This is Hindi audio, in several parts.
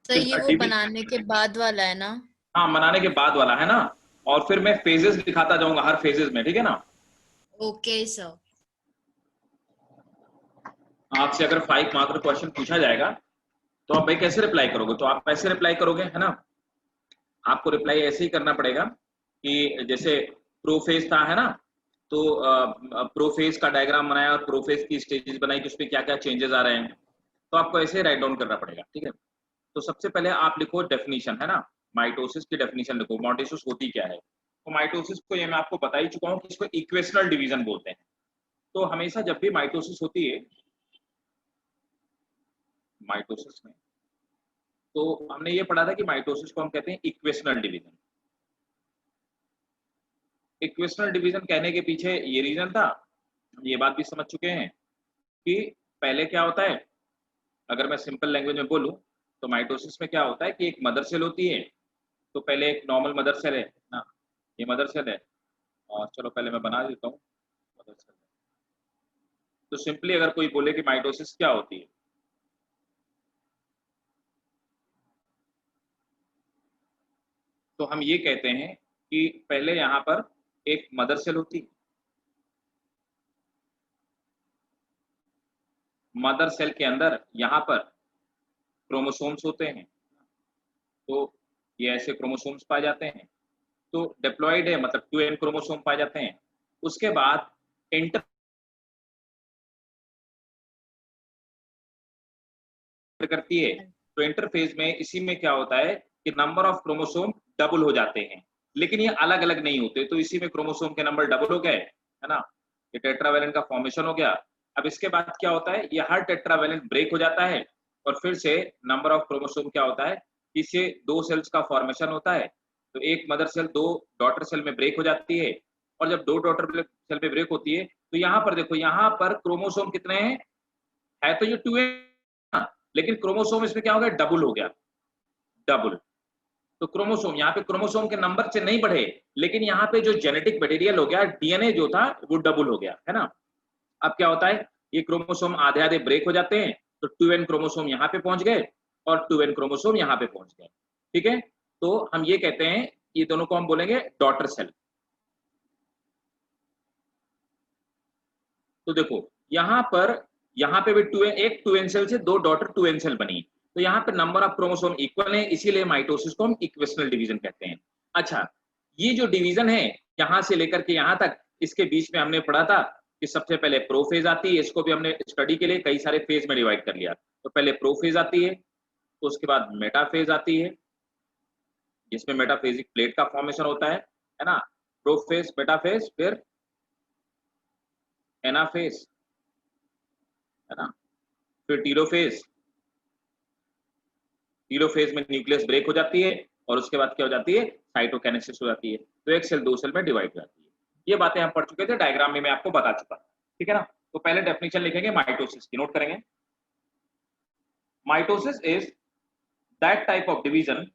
तो फिर ये वो 30 बनाने के बाद वाला है ना? हाँ, बनाने के बाद वाला है ना। और फिर मैं फेजेस दिखाता जाऊंगा हर फेजेस में, ठीक है ना। Okay sir. आपसे अगर 5 मार्क का क्वेश्चन पूछा जाएगा तो आप भाई कैसे रिप्लाई करोगे, तो आप ऐसे रिप्लाई करोगे, है ना। आपको रिप्लाई ऐसे ही करना पड़ेगा कि जैसे प्रोफेज था, है ना। तो प्रोफेज का डायग्राम बनाया और प्रोफेज की स्टेजेस बनाई कि उसमें क्या क्या चेंजेस आ रहे हैं। तो आपको ऐसे राइट डाउन करना पड़ेगा, ठीक है। तो सबसे पहले आप लिखो डेफिनेशन, है ना। माइटोसिस की डेफिनेशन लिखो, माइटोसिस होती क्या है। तो माइटोसिस को ये मैं आपको बता ही चुका हूँ कि इसको इक्वेशनल डिवीजन बोलते हैं। तो हमेशा जब भी माइटोसिस होती है, माइटोसिस में, तो हमने ये पढ़ा था कि माइटोसिस को हम कहते हैं इक्वेशनल डिवीजन। इक्वेशनल डिवीजन कहने के पीछे ये रीजन था, ये बात भी समझ चुके हैं कि पहले क्या होता है। अगर मैं सिंपल लैंग्वेज में बोलूं तो माइटोसिस में क्या होता है कि एक मदर सेल होती है। तो पहले एक नॉर्मल मदर सेल है ना, ये मदर सेल है। और चलो पहले मैं बना देता हूँ मदर सेल। तो सिंपली अगर कोई बोले कि माइटोसिस क्या होती है, तो हम ये कहते हैं कि पहले यहाँ पर एक मदर सेल होती है। मदर सेल के अंदर यहाँ पर क्रोमोसोम्स होते हैं। तो ये ऐसे क्रोमोसोम्स पाए जाते हैं। तो डिप्लॉइड है मतलब 2n क्रोमोसोम पाए जाते हैं। उसके बाद इंटर करती है। तो इंटरफेज में इसी में क्या होता है कि नंबर ऑफ क्रोमोसोम डबल हो जाते हैं, लेकिन ये अलग अलग नहीं होते। तो इसी में क्रोमोसोम के नंबर डबल हो गए, है ना। ये टेट्रावेलेंट का फॉर्मेशन हो गया। अब इसके बाद क्या होता है, ये हर टेट्रावेलेंट ब्रेक हो जाता है और फिर से नंबर ऑफ क्रोमोसोम क्या होता है, इससे 2 सेल्स का फॉर्मेशन होता है। तो एक मदर सेल 2 डॉटर सेल में ब्रेक हो जाती है। और जब 2 डॉटर सेल में ब्रेक होती है तो यहाँ पर देखो, यहाँ पर क्रोमोसोम कितने हैं, है तो ये 2 है, लेकिन क्रोमोसोम इसमें क्या हो गया, डबल हो गया, डबल। तो क्रोमोसोम यहाँ पे क्रोमोसोम के नंबर से नहीं बढ़े, लेकिन यहाँ पे जो जेनेटिक मटेरियल हो गया, डीएनए जो था वो डबल हो गया, है ना। अब क्या होता है, ये क्रोमोसोम आधे आधे ब्रेक हो जाते हैं। तो 2n क्रोमोसोम यहाँ पे पहुंच गए और 2n क्रोमोसोम यहाँ पे पहुंच गए, ठीक है। तो हम ये कहते हैं, ये दोनों को हम बोलेंगे डॉटर सेल। तो देखो यहाँ पे भी 2n, एक 2n सेल से 2 डॉटर 2n सेल बनी। तो यहाँ पे नंबर ऑफ क्रोमोसोम इक्वल है, इसीलिए माइटोसिस को हम इक्वेशनल डिवीजन कहते हैं। अच्छा, ये जो डिवीजन है यहाँ से लेकर के यहाँ तक, इसके बीच में हमने पढ़ा था कि सबसे पहले प्रोफेज आती है। इसको भी हमने स्टडी के लिए कई सारे फेज में डिवाइड कर लिया। तो पहले प्रोफेज आती है, तो उसके बाद मेटाफेज आती है, जिसमें मेटाफेजिक प्लेट का फॉर्मेशन होता है ना। प्रोफेज, मेटाफेज, फिर एनाफेज, है ना। फिर टीलोफेज। टीलोफेज में न्यूक्लियस ब्रेक हो जाती है और उसके बाद क्या हो जाती है, साइटोकाइनेसिस हो जाती है। तो एक सेल 2 सेल में डिवाइड हो जाती है। ये बातें हम पढ़ चुके थे, डायग्राम में मैं आपको बता चुका, ठीक है ना। तो पहले डेफिनेशन लिखेंगे माइटोसिस की, नोट करेंगे। Mitosis is that type of division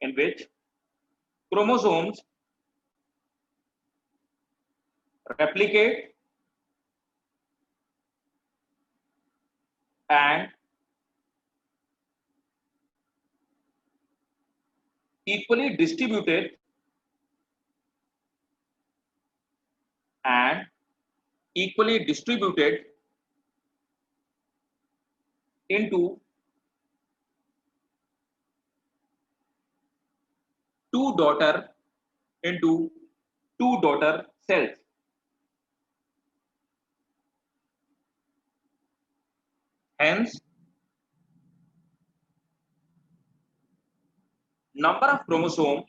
in which chromosomes replicate and equally distributed and equally distributed into two daughter into two daughter cells. Hence, number of chromosome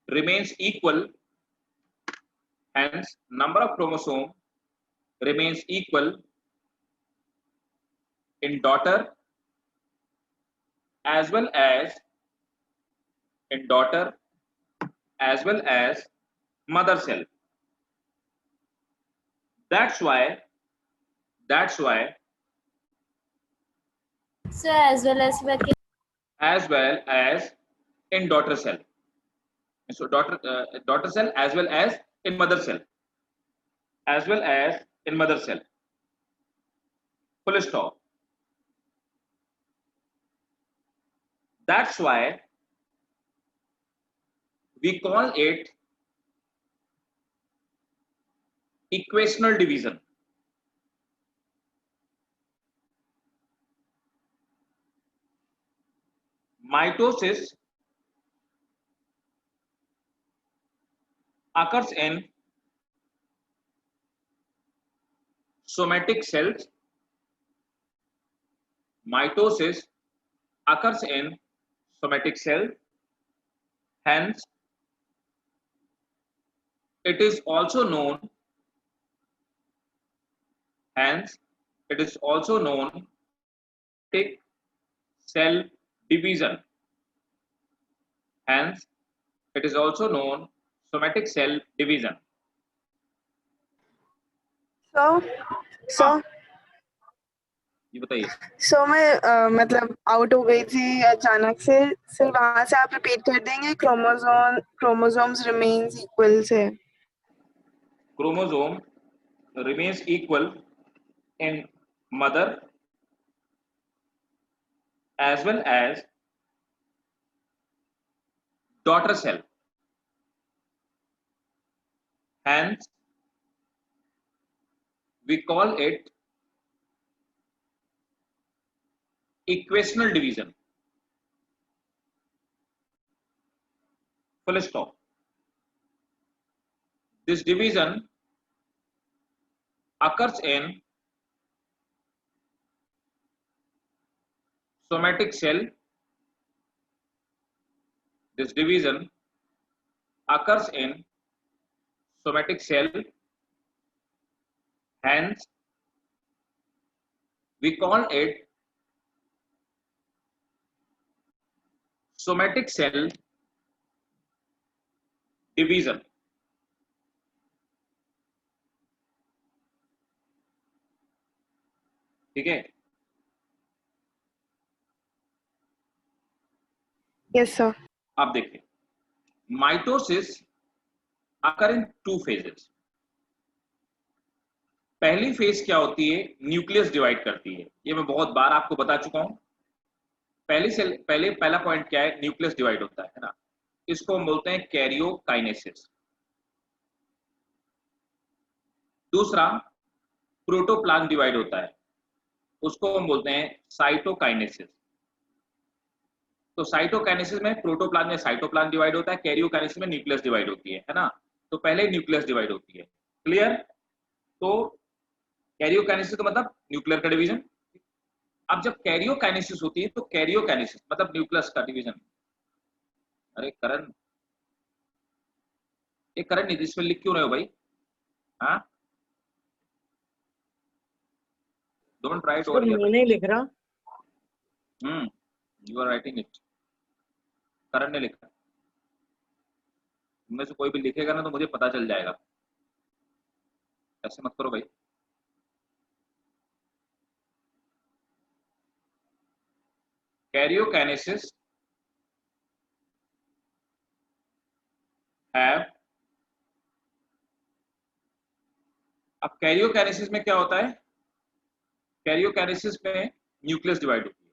remains equal. Hence, number of chromosome remains equal in daughter as well as in daughter as well as mother cell. That's why sir as well as as well as in daughter cell. So daughter cell as well as in mother cell, as well as in mother cell. Full stop. That's why we call it equational division. Mitosis occurs in somatic cells. Mitosis occurs in somatic cell. Hence, it is also known. Hence, it is also known somatic cell division. Hence, it is also known somatic cell division. सो ये बताइए. सो मैं मतलब आउट हो गई थी अचानक से, फिर वहां से आप रिपीट कर देंगे. क्रोमोसोम्स रिमेन्स इक्वल से. Chromosome remains equal in mother as well as daughter cell. Hence, we call it equational division. Full stop. This division occurs in somatic cell. This division occurs in somatic cell. Hence, we call it somatic cell division. ठीक है. Yes sir. आप देखिए, माइटोसिस अकर इन 2 फेजेस. पहली फेज क्या होती है? न्यूक्लियस डिवाइड करती है. ये मैं बहुत बार आपको बता चुका हूं. पहला पॉइंट क्या है? न्यूक्लियस डिवाइड होता है ना. इसको हम बोलते हैं कैरियोकाइनेसिस. दूसरा, प्रोटोप्लाज्म डिवाइड होता है, उसको हम बोलते हैं साइटोकाइनेसिस. तो साइटोकाइनेसिस में प्रोटोप्लाज्म या साइटोप्लाज्म डिवाइड होता है, कैरियोकाइनेसिस में न्यूक्लियस डिवाइड होती है ना. तो पहले न्यूक्लियस डिवाइड होती है. क्लियर? तो कैरियोकाइनेसिस का मतलब न्यूक्लियर का डिवीजन. अब जब कैरियोकाइनेसिस होती है तो कैरियोकाइनेसिस मतलब न्यूक्लियस का डिवीजन. अरे करण, ये करण नहीं, इसमें लिख क्यों रहे हो भाई? हाँ, डोंट राइट ओवर हियर. मैं नहीं लिख रहा. You are writing it. Karan ने लिखा. उनमें से कोई भी लिखेगा ना तो मुझे पता चल जाएगा. ऐसे मत करो भाई. Karyokinesis have. अब कैरियोकाइनेसिस में क्या होता है? कैरियोकाइनेसिस में न्यूक्लियस डिवाइड होती है.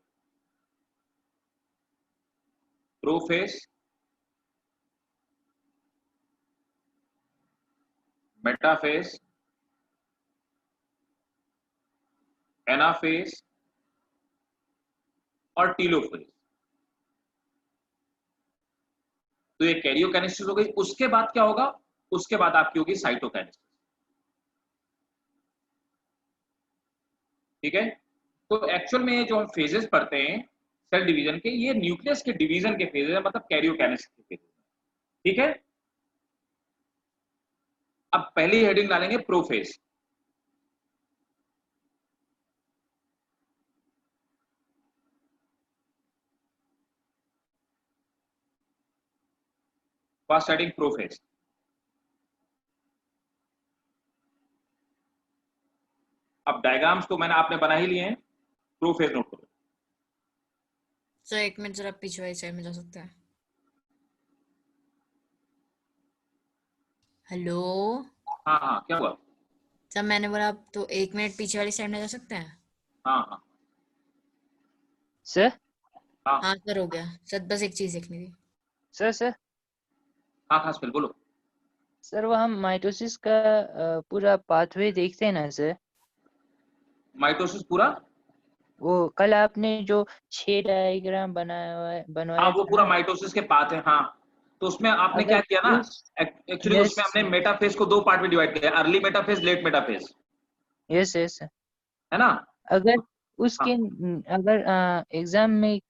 प्रोफेज, मेटाफेज, एनाफेज और टीलोफेज. तो ये कैरियोकाइनेसिस हो गई. उसके बाद क्या होगा? उसके बाद आपकी होगी साइटोकाइनेसिस. ठीक है. तो एक्चुअल में ये जो हम फेजेस पढ़ते हैं सेल डिवीजन के, ये न्यूक्लियस के डिवीजन के फेजेस है, मतलब कैरियोकाइनेसिस के फेजेस. ठीक है. अब पहली हेडिंग डालेंगे प्रोफेज. First heading prophase. अब डायग्राम्स तो मैंने आपने बना ही लिए हैं. प्रोफेज नोट करो. सर एक मिनट, जरा पिछवाई साइड में जा सकता है? हेलो हाँ हाँ, क्या हुआ? जब मैंने बोला आप तो 1 मिनट पीछे वाली साइड में जा सकते हैं। हाँ हाँ सर हाँ हाँ सर हो गया सर, बस एक चीज देखनी थी। सर हाँ हाँ सर बोलो। सर वो हम माइटोसिस का पूरा पाथवे देखते हैं ना सर। माइटोसिस पूरा? वो कल आपने जो 6 डायग्राम हाँ बनवाया वो था पूरा ना। माइटोसिस के पार्ट है। हाँ तो उसमें आपने क्या अगर किया ना, उस एक्चुअली यस उसमें हमने मेटाफेज को 2 पार्ट में डिवाइड किया, early metaphase, late metaphase, yes yes है ना? अगर उसके हाँ अगर एग्जाम में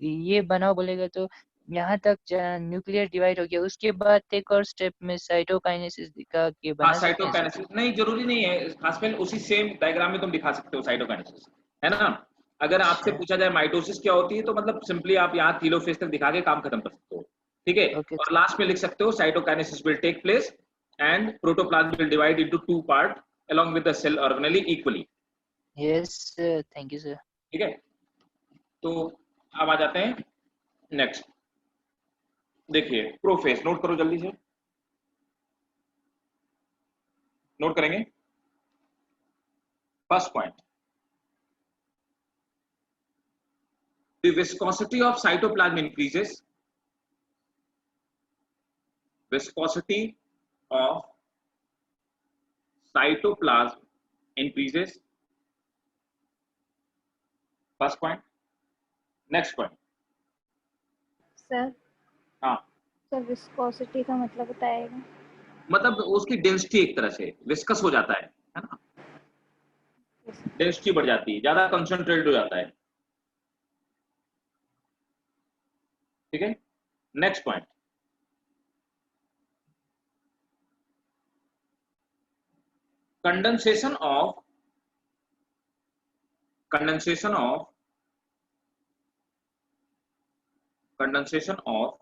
ये बनाओ बोलेगा तो यहाँ तक न्यूक्लियर डिवाइड हो गया, उसके बाद एक और स्टेप में साइटोकाइनेसिस दिखा के हाँ, बना सकते हैं सर। साइटोकाइनेसिस नहीं जरूरी नहीं है, खासकर उसी सेम डायग्राम में तुम दिखा सकते हो साइटोकाइनेसिस, है ना? अगर आपसे अच्छा पूछा जाए माइटोसिस क्या होती है तो मतलब सिंपली आप यहाँ टेलोफेज तक दिखा के काम खत्म कर सकते हो, ठीक है? ओके और लास्ट में लिख सकते हो cytokinesis will take place and protoplasm will divide into 2 part along with the cell organelle equally, yes thank you sir. ठीक है? तो अब आ जाते हैं नेक्स्ट। देखिए प्रोफेज नोट करो जल्दी से, नोट करेंगे। First point, the viscosity of cytoplasm increases, viscosity of cytoplasm increases, first point। next point, sir हाँ सर विस्कोसिटी का मतलब बताएगा। मतलब उसकी डेंसिटी एक तरह से विस्कस हो जाता है ना? डेंसिटी बढ़ जाती है, ज्यादा कंसंट्रेटेड हो जाता है, ठीक है? Next point, condensation of condensation of condensation of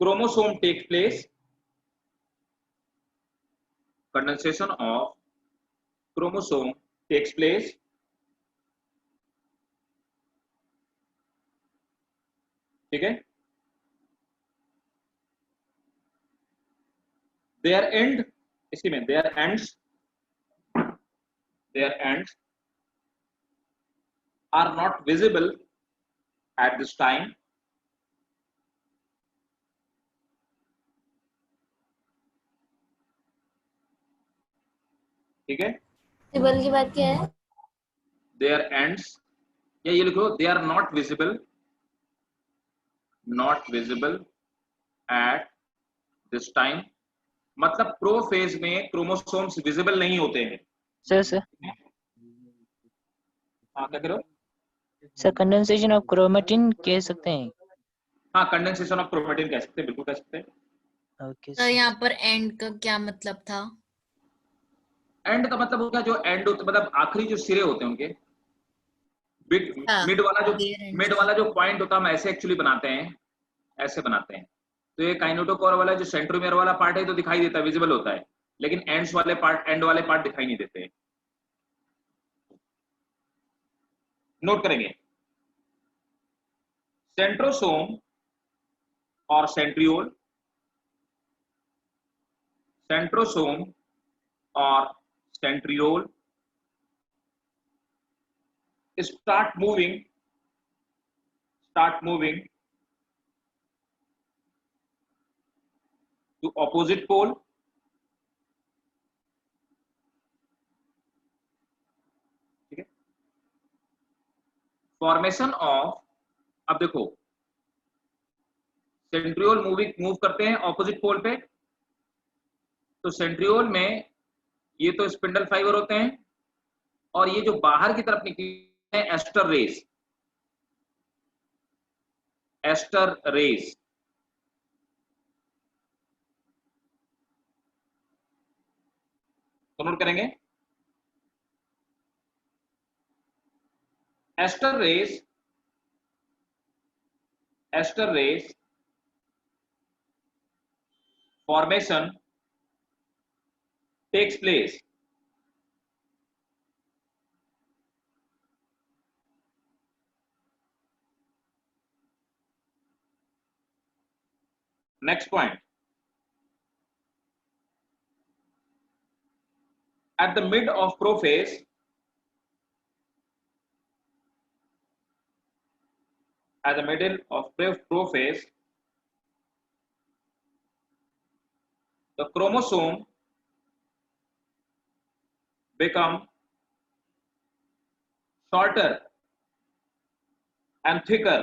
chromosome take place, condensation of chromosome takes place, ठीक है? their end, इसी में their ends are not visible at this time, ठीक है? विजिबल की बात क्या है? their ends या ये लिखो they are not visible at this time, मतलब प्रोफेज में क्रोमोसोम्स विजिबल नहीं होते हैं। सर हाँ क्या करो? सर कंडेंसेशन ऑफ क्रोमेटिन कह सकते हैं। हाँ कंडेंसेशन ऑफ क्रोमेटिन कह सकते हैं, बिल्कुल कह सकते हैं। ओके सर यहाँ पर एंड का क्या मतलब था? एंड का मतलब होगा जो एंड होते मतलब आखिरी जो सिरे होते हैं उनके, हाँ, मिड वाला जो their ends। मिड वाला जो पॉइंट होता है हम ऐसे एक्चुअली बनाते हैं, ऐसे बनाते हैं। तो ये काइनेटोकोर वाला जो सेंट्रोमियर वाला पार्ट है तो दिखाई देता है, विजिबल होता है, लेकिन एंड्स वाले पार्ट, एंड वाले पार्ट दिखाई नहीं देते। नोट करेंगे सेंट्रोसोम और सेंट्रियोल, सेंट्रोसोम और centriole start moving to opposite pole, ठीक है? फॉर्मेशन ऑफ, अब देखो सेंट्रियोल मूव करते हैं ऑपोजिट पोल पे, तो सेंट्रियोल में ये तो स्पिंडल फाइबर होते हैं और ये जो बाहर की तरफ निकले हैं एस्टर रेस, तो नोट करेंगे aster rays formation takes place, next point, at the mid of prophase, at the middle of prophase, the chromosome become shorter and thicker.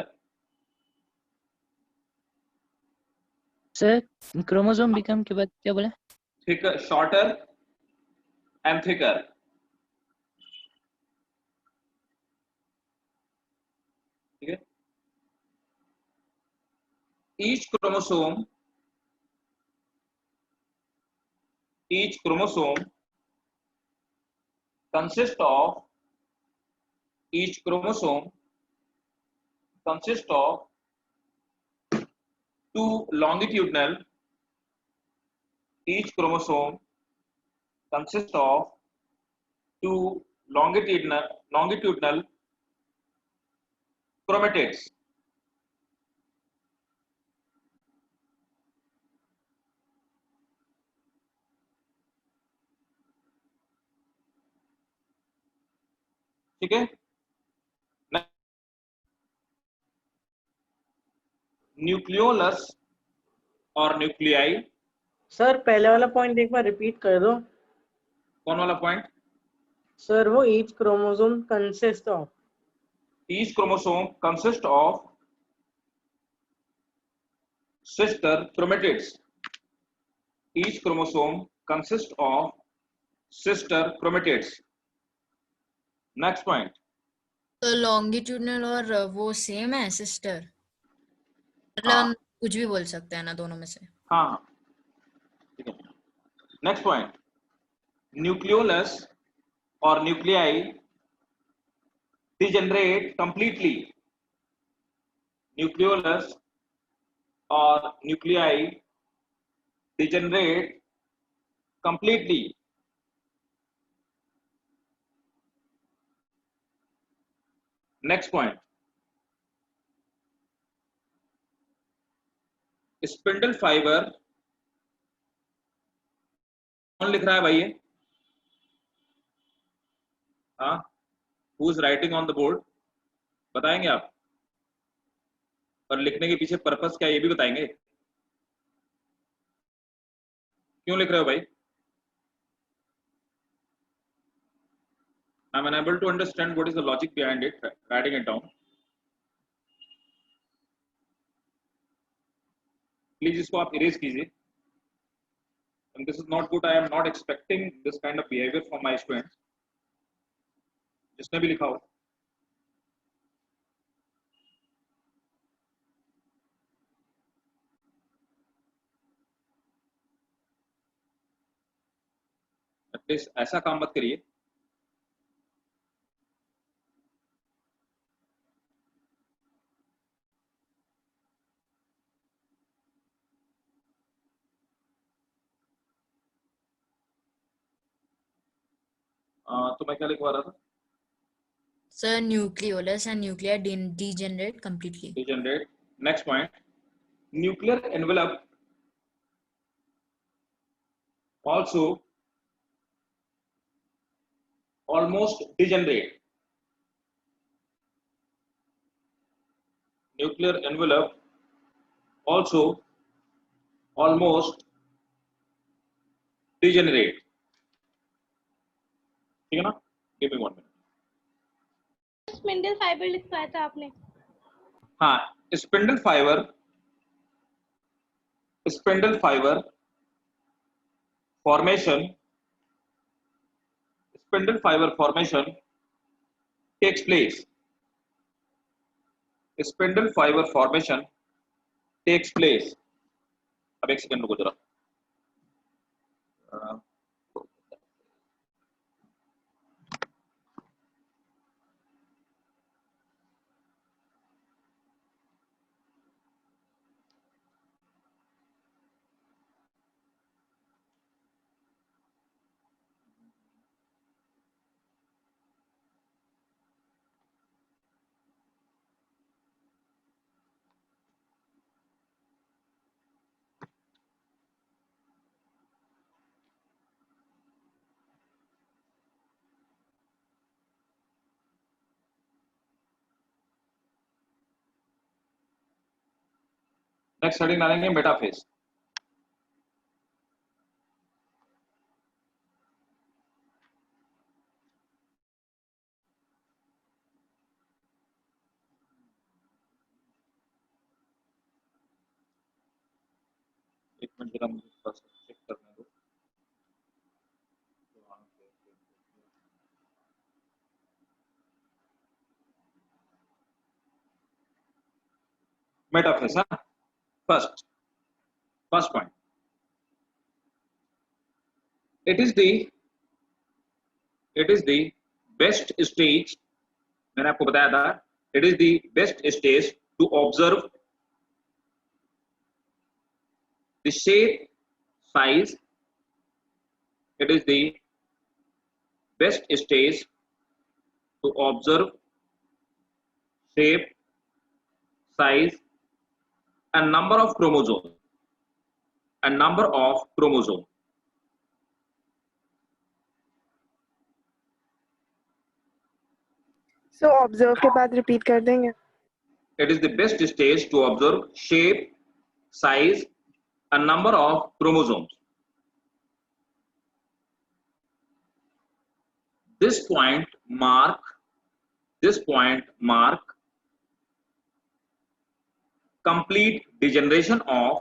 Sir chromosome become के बाद क्या बोला? Thicker, shorter and thicker. ठीक है. Each chromosome consists of two longitudinal. Each chromosome consists of two longitudinal chromatids. ठीक है. न्यूक्लियोलस और न्यूक्लियाई. सर पहले वाला पॉइंट एक बार रिपीट कर दो. कौन वाला पॉइंट? सर वो each chromosome consist of. Each chromosome consists of sister chromatids. Each chromosome consists of sister chromatids. Next point. तो लॉन्गिट्यूडनल और वो सेम है सिस्टर, मतलब हाँ. हम कुछ भी बोल सकते हैं ना दोनों में से. हाँ. ठीक है. Next point. Nucleolus और nuclei degenerate completely. Nucleolus और nuclei degenerate completely. Next point. Spindle fiber. कौन लिख रहा है भाई ये? हाँ, who is writing on the board? बताएंगे आप? और लिखने के पीछे पर्पस क्या है ये भी बताएंगे. क्यों लिख रहे हो भाई? I'm unable to understand what is the logic behind it. Writing it down. Please इसको आप erase कीजिए. And this is not good. I am not expecting this kind of behavior from my students. जिसने भी लिखा हो. Please ऐसा काम मत करिए. तो मैं क्या लिखवा रहा था? Sir nucleolus and nuclear degenerate completely. Degenerate. Next point. Nuclear envelope also almost degenerate. Nuclear envelope also almost degenerate. ठीक है ना? Give me 1 minute. Spindle fibre लिखवाया था आपने. हाँ, spindle fiber formation. Spindle fiber formation takes place. Spindle fiber formation takes place. अब एक सेकंड रुको जरा. नेक्स्ट हेडिंग डालेंगे मेटाफेज। एक मिनट जरा मुझे थोड़ा सा चेक करने दो। मेटाफेज, हाँ, first point, it is the best stage, मैंने आपको बताया था, it is the best stage to observe the shape, size, it is the best stage to observe shape, size and number of chromosomes So observe के बाद रिपीट कर देंगे। It is the best stage to observe shape, size and number of chromosomes. This point mark complete degeneration of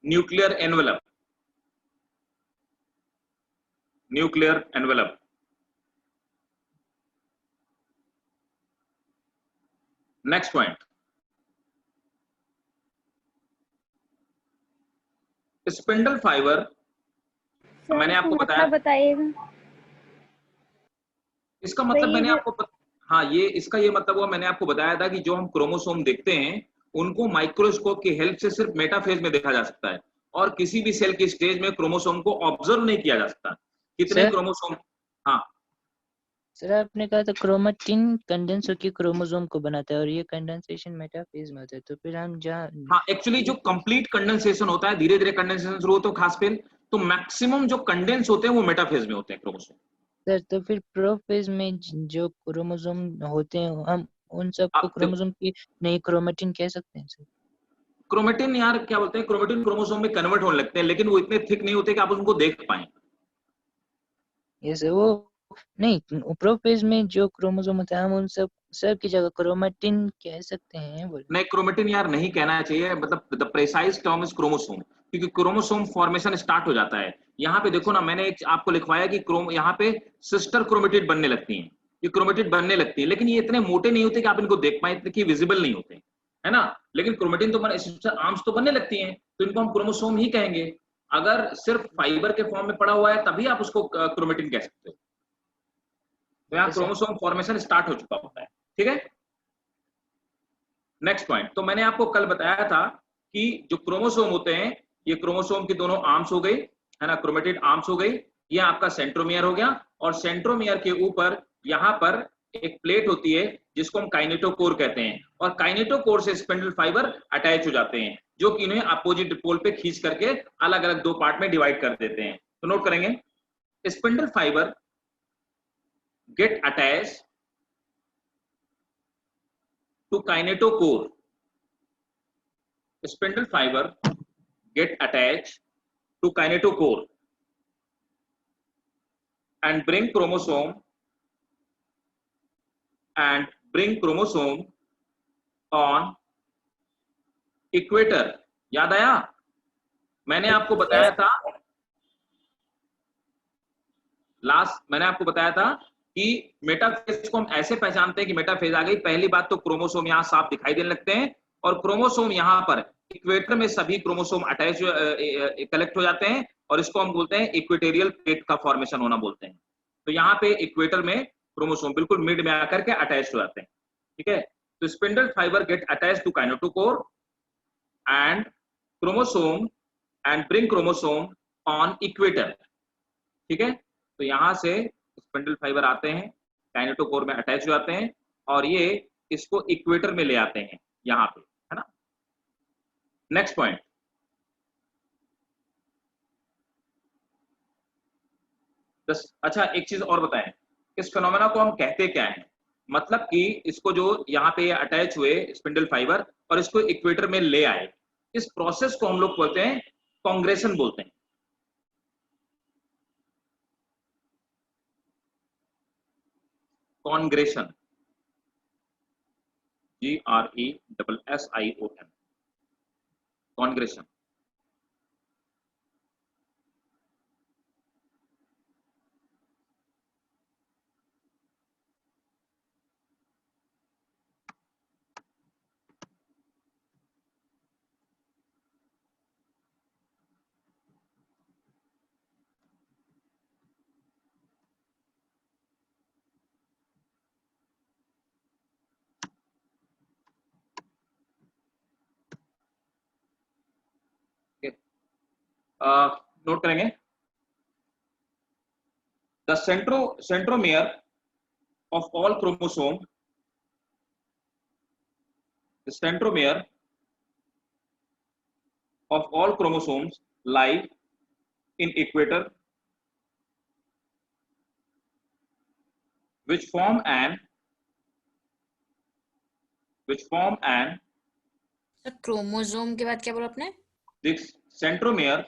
nuclear envelope. Next point, spindle fibre, मैंने आपको बताया, बताइएगा। इसका मतलब मैंने आपको हाँ ये इसका ये मतलब हुआ, मैंने आपको बताया था कि जो हम क्रोमोसोम देखते हैं उनको माइक्रोस्कोप की हेल्प से सिर्फ मेटाफेज में देखा जा सकता है और किसी भी सेल की स्टेज में क्रोमोसोम को ऑब्जर्व नहीं किया जा सकता। कितने क्रोमोसोम? हाँ सर, आपने कहा था क्रोमेटिन कंडेंस होकर क्रोमोसोम को बनाता है और ये कंडेंसेशन मेटाफेज में होता है, तो फिर हम जहाँ हाँ एक्चुअली जो कंप्लीट कंडेंसेशन होता है, धीरे धीरे कंडेंसेशन शुरू होता है खास फेज, तो मैक्सिमम जो कंडेंस होते हैं वो मेटाफेज में होते हैं क्रोमोसोम। सर, तो फिर प्रोफेज में जो क्रोमोसोम होते हैं हम उन सबको क्रोमोसोम की नहीं क्रोमेटिन कह सकते हैं सर? क्रोमेटिन यार क्या बोलते हैं, क्रोमेटिन क्रोमोसोम में कन्वर्ट होने लगते हैं लेकिन वो इतने थिक नहीं होते कि आप उनको देख पाए। ये सर वो नहीं, प्रोफेज में जो क्रोमोसोम होता है हम उन सब की जगह क्रोमेटिन कह सकते हैं बोले। नहीं क्रोमेटिन यार नहीं कहना चाहिए, मतलब the precise term is chromosome, क्योंकि क्रोमोसोम फॉर्मेशन स्टार्ट हो जाता है। यहाँ पे देखो ना, मैंने एक आपको लिखवाया कि यहाँ पे सिस्टर क्रोमेटिड बनने लगती हैं, ये क्रोमेटिड बनने लगती है, लेकिन ये इतने मोटे नहीं होते कि आप इनको देख पाए, इतने विजिबल नहीं होते, है ना। लेकिन क्रोमेटिन तो आर्म्स तो बनने लगती हैं, तो इनको हम क्रोमोसोम ही कहेंगे। अगर सिर्फ फाइबर के फॉर्म में पड़ा हुआ है तभी आप उसको क्रोमेटिन कह सकते हो। तो यहाँ क्रोमोसोम फॉर्मेशन स्टार्ट हो चुका होता है, ठीक है। नेक्स्ट पॉइंट, तो मैंने आपको कल बताया था कि जो क्रोमोसोम होते हैं, ये क्रोमोसोम की दोनों आर्म्स हो गई, है ना, क्रोमेटिड आर्म्स हो गई, ये आपका सेंट्रोमियर हो गया, और सेंट्रोमियर के ऊपर यहाँ पर एक प्लेट होती है जिसको हम काइनेटोकोर कहते हैं, और काइनेटोकोर से स्पिंडल फाइबर अटैच हो जाते हैं, जो कि इन्हें अपोजिट पोल पे खींच करके अलग अलग दो पार्ट में डिवाइड कर देते हैं। तो नोट करेंगे, spindle fibre get attach to kinetochore. Spindle fiber get attached to kinetochore and bring chromosome on equator. याद आया? मैंने आपको बताया था मैंने आपको बताया था कि मेटाफेज को हम ऐसे पहचानते हैं कि मेटाफेज आ गई। पहली बात तो क्रोमोसोम यहाँ साफ दिखाई देने लगते हैं, और क्रोमोसोम यहाँ पर इक्वेटर में सभी क्रोमोसोम अटैच कलेक्ट हो जाते हैं, और इसको हम बोलते हैं इक्वेटोरियल प्लेट का फॉर्मेशन होना बोलते हैं। तो यहाँ पे इक्वेटर में क्रोमोसोम बिल्कुल मिड में आकर के अटैच हो जाते हैं, ठीक है। तो spindle fibre get attach to kinetochore and chromosome and bring chromosome on equator, ठीक है। तो यहाँ से स्पिंडल फाइबर आते हैं, काइनेटोकोर में अटैच हो जाते हैं, और ये इसको इक्वेटर में ले आते हैं यहाँ पे, है ना। नेक्स्ट पॉइंट, अच्छा एक चीज और बताएं, इस फिनोमेना को हम कहते क्या हैं? मतलब कि इसको जो यहाँ पे अटैच हुए स्पिंडल फाइबर और इसको इक्वेटर में ले आए, इस प्रोसेस को हम लोग बोलते हैं कांग्रेशन बोलते हैं। कांग्रेशन, GRESSION, कांग्रेशन। नोट करेंगे। The centromere of all chromosome, the centromere of all chromosomes lie in equator, which form an sir chromosome के बाद क्या बोला आपने? the centromere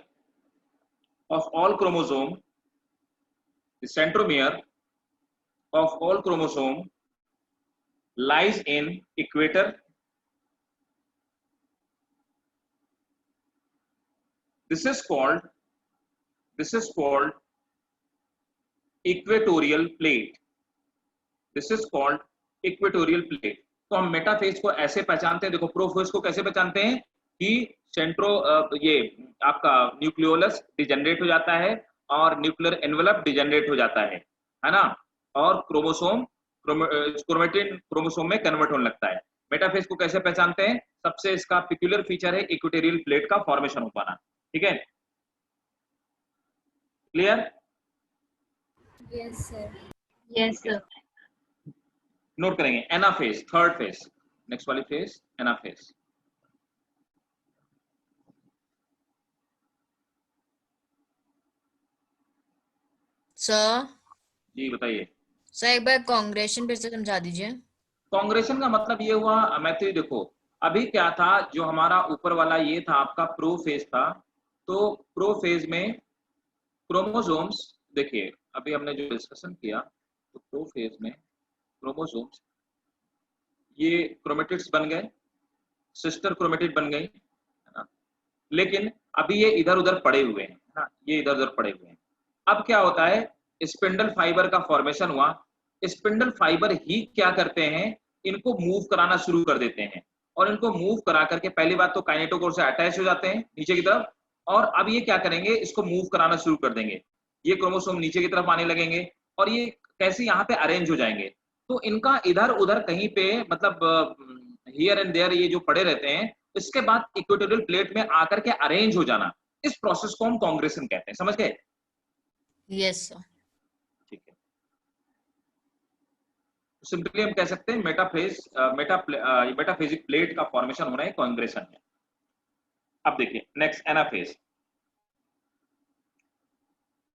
of all chromosome, the centromere of all chromosome lies in equator, this is called equatorial plate, this is called equatorial plate। तो हम मेटाफेज को ऐसे पहचानते हैं, देखो प्रोफेज को कैसे पहचानते हैं कि ये आपका न्यूक्लियोलस डिजेनरेट हो जाता है और न्यूक्लियर एनवेलप डिजेनरेट हो जाता है ना, और क्रोमोसोम क्रोमोसोम में कन्वर्ट होने लगता है। मेटाफेज को कैसे पहचानते हैं? सबसे इसका पिक्यूलियर फीचर है इक्वेटोरियल प्लेट का फॉर्मेशन हो पाना। ठीक है, clear? Yes sir. Yes, sir. Note करेंगे एनाफेज, थर्ड फेज, नेक्स्ट वाली फेज एनाफेज। सर जी बताइए। सर एक बार कांग्रेशन फिर से समझा दीजिए। कांग्रेशन का मतलब ये हुआ, मैथ्यू देखो अभी क्या था, जो हमारा ऊपर वाला ये था आपका प्रोफेज था, तो प्रोफेज में क्रोमोसोम्स, देखिए अभी हमने जो डिस्कशन किया, तो प्रोफेज में क्रोमोसोम्स ये क्रोमेटिड्स बन गए, सिस्टर क्रोमेटिड बन गई है ना, लेकिन अभी ये इधर उधर पड़े हुए हैं ना, ये इधर उधर पड़े हुए हैं। अब क्या होता है, स्पिंडल फाइबर का फॉर्मेशन हुआ, स्पिंडल फाइबर ही क्या करते हैं, इनको मूव कराना शुरू कर देते हैं, और इनको मूव करा करके पहली बात तो काइनेटोकोर से अटैच हो जाते हैं नीचे की तरफ, और अब ये क्या करेंगे, इसको मूव कराना शुरू कर देंगे, ये क्रोमोसोम नीचे की तरफ आने लगेंगे और ये कैसे यहाँ पे अरेंज हो जाएंगे। तो इनका इधर उधर कहीं पे मतलब हियर एंड देयर ये जो पड़े रहते हैं, इसके बाद इक्वेटोरियल प्लेट में आकर के अरेंज हो जाना, इस प्रोसेस को हम कांग्रेशन कहते हैं। समझ गए? Yes sir. ठीक है, सिंपली हम कह सकते हैं मेटाफेजिक प्लेट का फॉर्मेशन होना है कांग्रेशन है। अब देखिए next anaphase.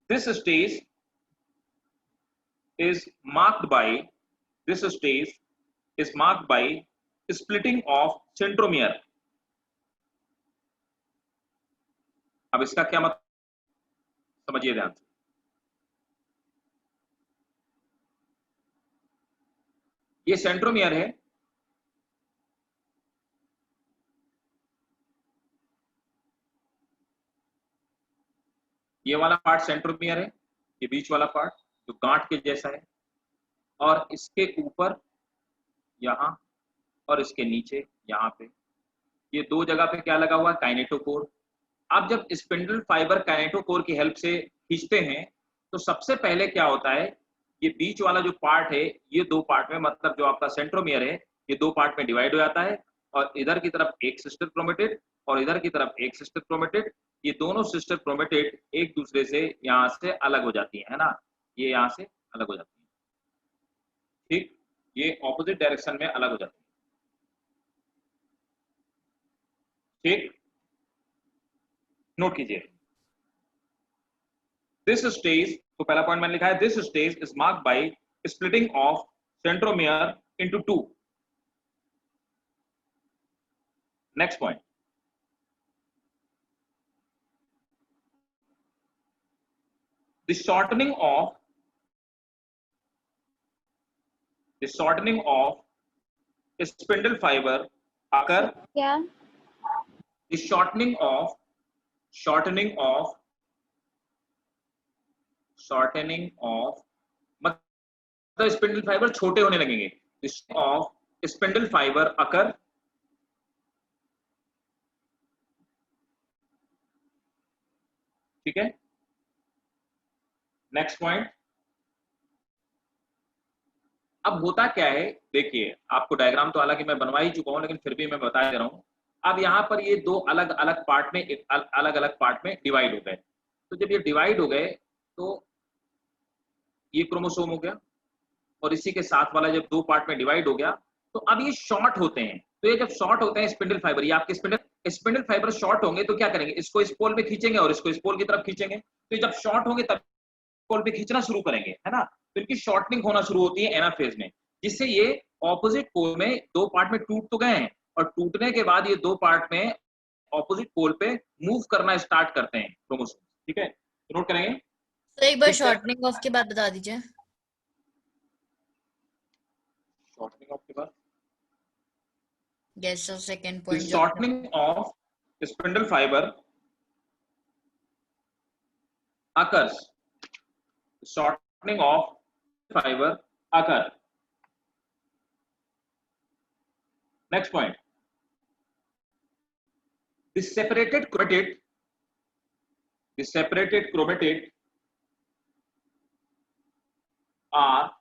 This stage is marked by splitting of centromere। अब इसका क्या मतलब समझिए ध्यान से। ये सेंट्रोमियर है, ये वाला पार्ट सेंट्रोमियर है, ये बीच वाला पार्ट जो गांठ के जैसा है, और इसके ऊपर यहाँ और इसके नीचे यहाँ पे, ये दो जगह पे क्या लगा हुआ है, काइनेटोकोर। अब जब स्पिंडल फाइबर काइनेटोकोर की हेल्प से खींचते हैं, तो सबसे पहले क्या होता है, ये बीच वाला जो पार्ट है, ये दो पार्ट में, मतलब जो आपका सेंट्रोमियर है, ये दो पार्ट में डिवाइड हो जाता है, और इधर की तरफ एक सिस्टर क्रोमेटिड और इधर की तरफ एक सिस्टर क्रोमेटिड, ये दोनों सिस्टर क्रोमेटिड एक दूसरे से यहाँ से अलग हो जाती है ना, ये यहाँ से अलग हो जाती है। ठीक, ये ऑपोजिट डायरेक्शन में अलग हो जाती है। ठीक, नोट कीजिए। दिस स्टेज, तो पहला पॉइंट मैंने लिखा है, this stage is marked by splitting of centromere into two. Next point. The shortening of spindle fiber occur. क्या? The shortening of मतलब स्पिंडल फाइबर छोटे होने लगेंगे. ऑफ स्पिंडल फाइबर अकर. ठीक है. Next point. अब होता क्या है, देखिए आपको डायग्राम तो हालांकि मैं बनवा ही चुका हूं, लेकिन फिर भी मैं बता दे रहा हूं. अब यहाँ पर ये दो अलग अलग पार्ट में डिवाइड हो गए. तो जब ये डिवाइड हो गए तो ये क्रोमोसोम हो गया, और इसी के साथ वाला जब दो पार्ट में डिवाइड हो गया तो अब ये शॉर्ट होते हैं. तो ये जब शॉर्ट होते हैं स्पिंडल फाइबर, ये आपके स्पिंडल फाइबर शॉर्ट होंगे तो क्या करेंगे, इसको इस पोल पे खींचेंगे और इसको इस पोल की तरफ खींचेंगे. तो जब शॉर्ट होंगे तब पोल पे खींचना शुरू करेंगे, है ना. तो इनकी शॉर्टनिंग होना शुरू होती है एनाफेज में, जिससे ये ऑपोजिट पोल में दो पार्ट में टूट तो गए हैं, और टूटने के बाद ये दो पार्ट में ऑपोजिट पोल पे मूव करना स्टार्ट करते हैं क्रोमोसोम. ठीक है, नोट करेंगे. तो एक बार शॉर्टनिंग ऑफ के बाद बता दीजिए. शॉर्टनिंग ऑफ के बाद guess of second the point. shortening of spindle fiber occurs. Shortening of fiber occur. Next point. The separated chromatid are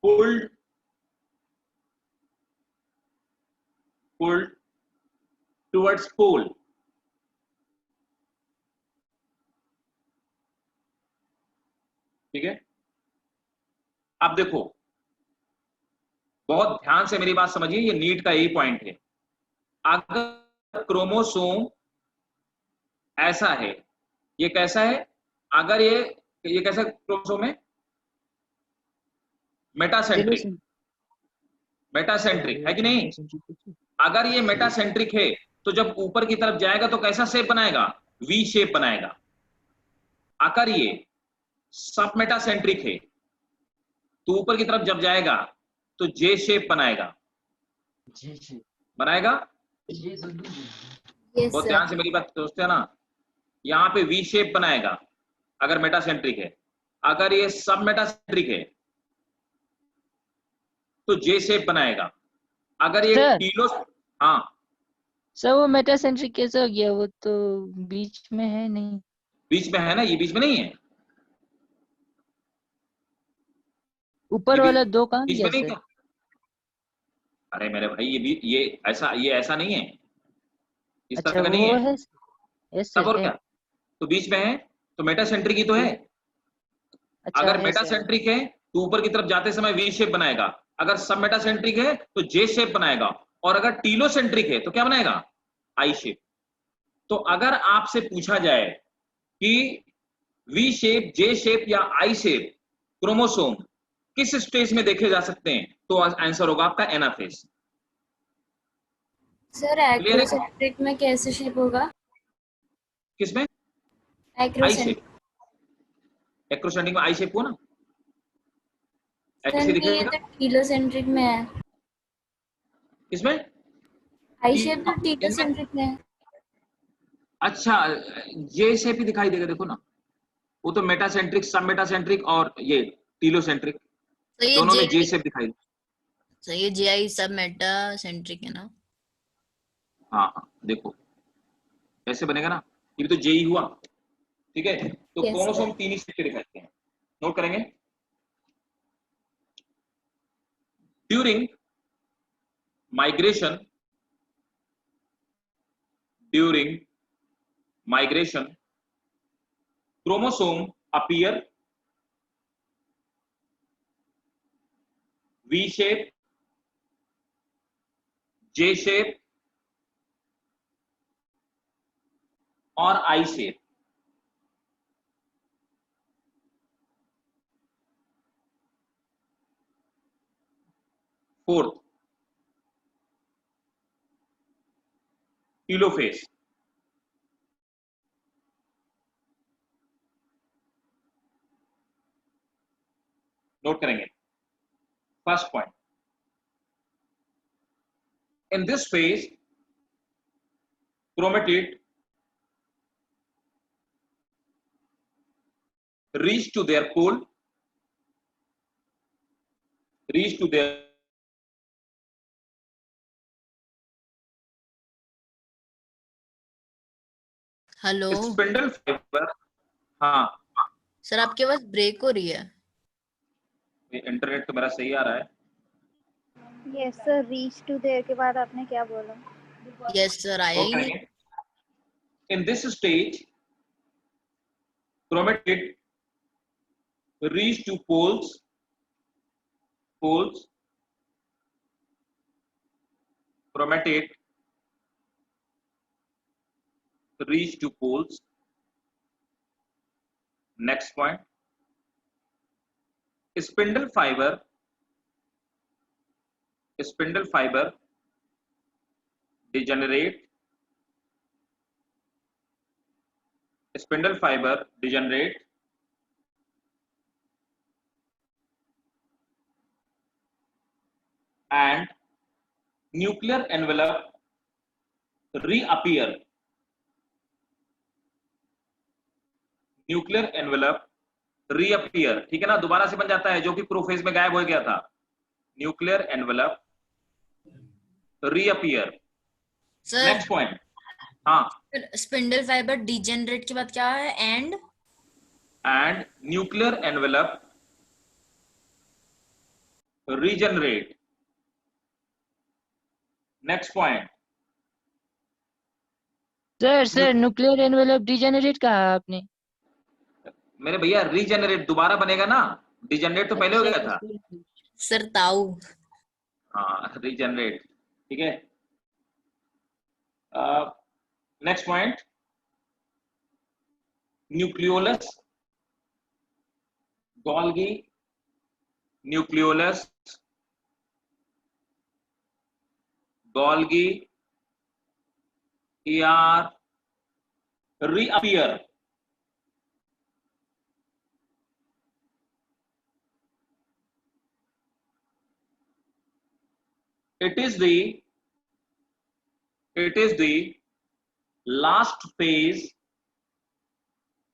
pulled towards pole. ठीक है. अब देखो, बहुत ध्यान से मेरी बात समझिए, ये नीट का यही पॉइंट है. अगर क्रोमोसोम ऐसा है, ये कैसा है, अगर ये कैसा क्रोमोसोम है, मेटासेंट्रिक है कि नहीं. अगर ये मेटासेंट्रिक है तो जब ऊपर की तरफ जाएगा तो कैसा शेप बनाएगा, वी शेप बनाएगा. अगर ये सब मेटासेंट्रिक है तो ऊपर की तरफ जब जाएगा तो जे शेप बनाएगा. बहुत ध्यान से मेरी बात सोचते हैं ना. यहाँ पे वी शेप बनाएगा अगर मेटासेंट्रिक है. अगर ये सब मेटासेंट्रिक है तो जे शेप बनाएगा. अगर ये सर, टीलो, हाँ सर वो मेटासेंट्रिक कैसे हो गया, वो तो बीच में है नहीं. बीच में है ना, ये बीच में नहीं है. ऊपर वाला दो कहाँ बीच गया में नहीं सर? क्या? अरे मेरे भाई, ये ऐसा नहीं है, इस अच्छा तरह का नहीं वो है. है ऐसे तब और है. क्या, तो बीच में है तो मेटासेंट्रिक ही तो है. अच्छा अगर ऐसे है. मेटासेंट्रिक है तो ऊपर की तरफ जाते समय वी शेप बनाएगा. अगर सब मेटासेंट्रिक है तो जे शेप बनाएगा. और अगर टीलोसेंट्रिक है तो क्या बनाएगा, आई शेप. तो अगर आपसे पूछा जाए कि वी शेप, जे शेप या आई शेप क्रोमोसोम किस स्टेज में देखे जा सकते हैं, तो आंसर होगा आपका एनाफेज. सर एक्रोसेंट्रिक में कैसे शेप होगा? किसमें, आई एक्रोसेंट्रिक शेप. एक्रोसेंट्रिक में आई शेप हो ना, सर ऐसे नहीं, ये दिखेगा. तो टीलोसेंट्रिक में है. किसमें, आई शेप तो टीलोसेंट्रिक में है. अच्छा जे शेप ही दिखाई देगा, देखो ना, वो तो मेटासेंट्रिक, सब मेटासेंट्रिक और ये टीलोसेंट्रिक, तो ये दोनों में जे जे, शेप दिखाई दे. तो ये जीआई सब मेटासेंट्रिक है ना. हाँ देखो कैसे बनेगा ना, ये भी तो जे ही हुआ. ठीक है, तो Yes, क्रोमोसोम तीन ही शेप के दिखाते हैं. नोट करेंगे. During migration chromosome appear V shape, J shape और I shape. Fourth, telophase. Note करेंगे। First point, in this phase chromatid reach to their pole, reach to their hello spindle fiber। हाँ, सर, आपकी आवाज ब्रेक हो रही है। इंटरनेट तो मेरा सही आ रहा है। Yes sir, reach to there के बाद आपने क्या बोला? यस सर, आया ही नहीं। In this stage chromatid reach to poles, chromatid reach to poles। Next point, spindle fiber degenerate, and nuclear envelope reappear, ठीक है ना, दोबारा से बन जाता है, जो कि प्रोफेज में गायब हो गया था। Nuclear envelope reappear. Sir, next point, हाँ, स्पिंडल फाइबर डिजेनरेट के बाद क्या है? And nuclear envelope regenerate. Next point, sir nuclear envelope degenerate कहा आपने? मेरे भैया रीजनरेट दोबारा बनेगा ना, डिजेनरेट तो पहले हो गया था। सर ताऊ। हाँ, रीजनरेट, ठीक है। Next point, nucleolus, Golgi nucleolus, Golgi ER reappear। It is the last phase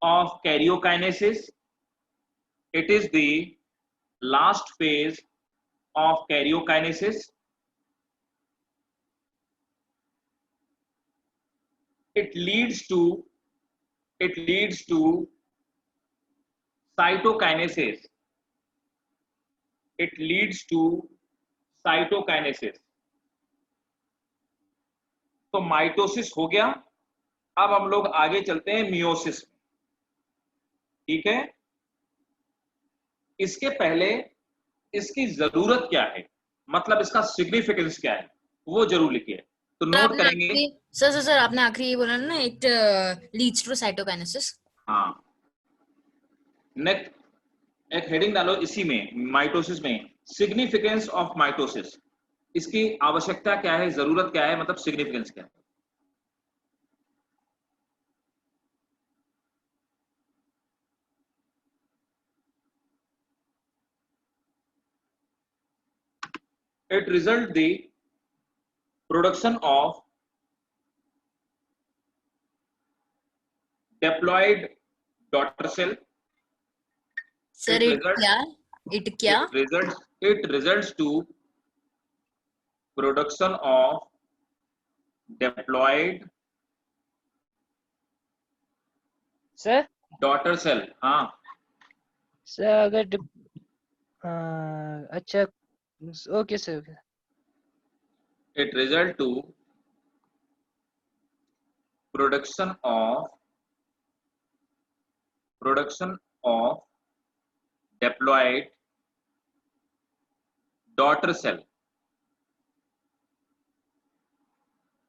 of karyokinesis. It is the last phase of karyokinesis. It leads to cytokinesis. It leads to cytokinesis। तो माइटोसिस हो गया। अब हम लोग आगे चलते हैं मियोसिस में, ठीक है। इसके पहले इसकी जरूरत क्या है, मतलब इसका सिग्निफिकेंस क्या है, वो जरूर लिखिए। तो नोट करेंगे। सर आपने आखिरी ये बोला ना, इट लीड्स टू साइटोकाइनेसिस। हाँ, नेक्स्ट एक हेडिंग डालो इसी में, माइटोसिस में, सिग्निफिकेंस ऑफ माइटोसिस। इसकी आवश्यकता क्या है, जरूरत क्या है, मतलब सिग्निफिकेंस क्या है। It result the production of diploid daughter cell। Sir it क्या? It results to production of diploid sir daughter cell। हाँ सर अगर अच्छा, okay sir. it result to production of diploid daughter cell।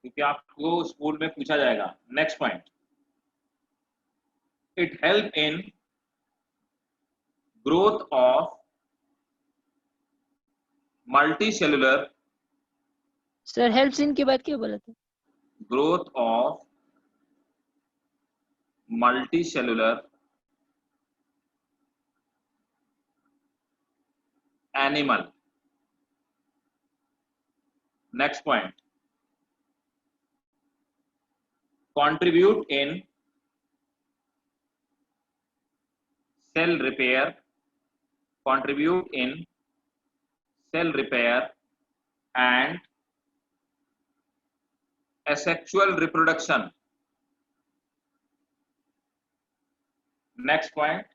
क्योंकि आपको स्कूल में पूछा जाएगा। Next point, it help in growth of multicellular sir helps in के बाद क्या बोला था? growth of multicellular animal. Next point. Contribute in cell repair. Contribute in cell repair and asexual reproduction. Next point.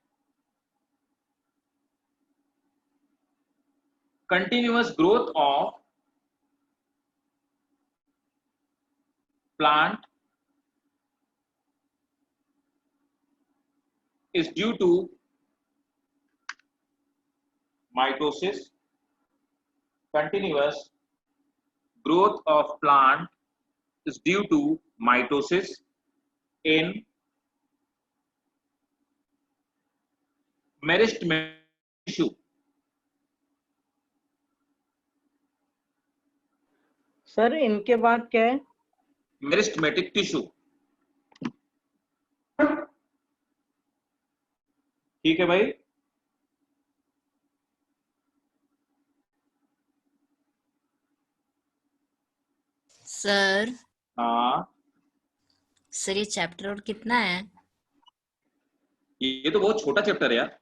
Continuous growth of plant is due to mitosis. Continuous growth of plant is due to mitosis in meristematic tissue. Sir इनके बाद क्या है? Meristematic tissue. ठीक है भाई? सर हाँ, सर ये चैप्टर और कितना है? ये तो बहुत छोटा चैप्टर है यार।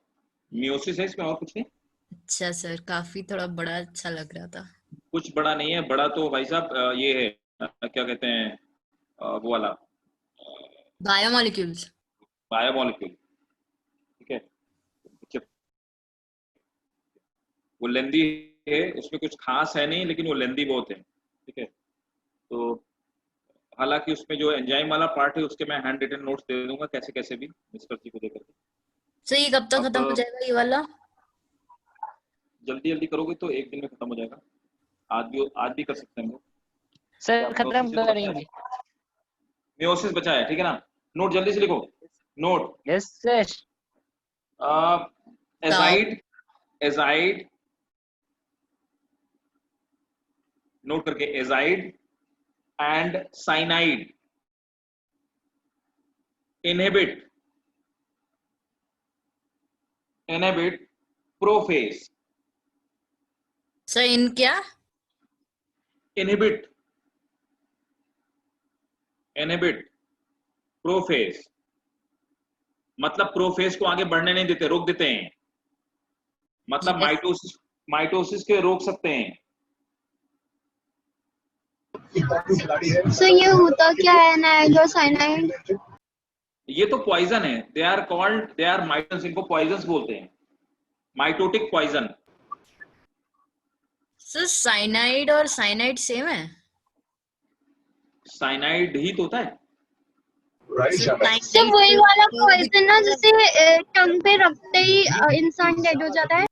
मियोसिस है इसमें, और कुछ नहीं। अच्छा सर, काफी थोड़ा बड़ा अच्छा लग रहा था। कुछ बड़ा नहीं है, बड़ा तो भाई साहब ये है, क्या कहते हैं, वो वाला बायोमोलिक्यूल्स। बायोमोलिक्यूल। ठीक है, वो लेंदी है, उसमें कुछ खास है नहीं, लेकिन वो लेंदी बहुत है। ठीक है, तो हालांकि उसमें जो एंजाइम वाला पार्ट है उसके मैं हैंड रिटन नोट्स दे दूंगा, कैसे कैसे भी मिस पर्ची को देकर। सर ये कब तक खत्म हो जाएगा ये वाला? जल्दी जल्दी करोगे तो एक दिन में खत्म हो जाएगा। आज भी कर सकते हैं हम लोग। सर खत्म करेंगे। मियोसिस बचा है, ठीक है ना? नोट जल्दी से लिखो। Note. Yes sir. Azide note करके, azide and cyanide inhibit prophase. Sir इन क्या? इनहिबिट प्रोफेज मतलब प्रोफेज को आगे बढ़ने नहीं देते, रोक देते हैं। मतलब माइटोसिस के रोक सकते हैं। सर ये होता क्या है नाइड और साइनाइड? ये तो पॉइजन है। दे आर माइटोसिस, इनको पॉइजन्स बोलते हैं, माइटोटिक पॉइजन। सर साइनाइड और साइनाइड सेम है? साइनाइड ही तो होता है। सर वही वाला पॉइजन ना जिसे टंग पे रखते ही इंसान डेड हो जाता है?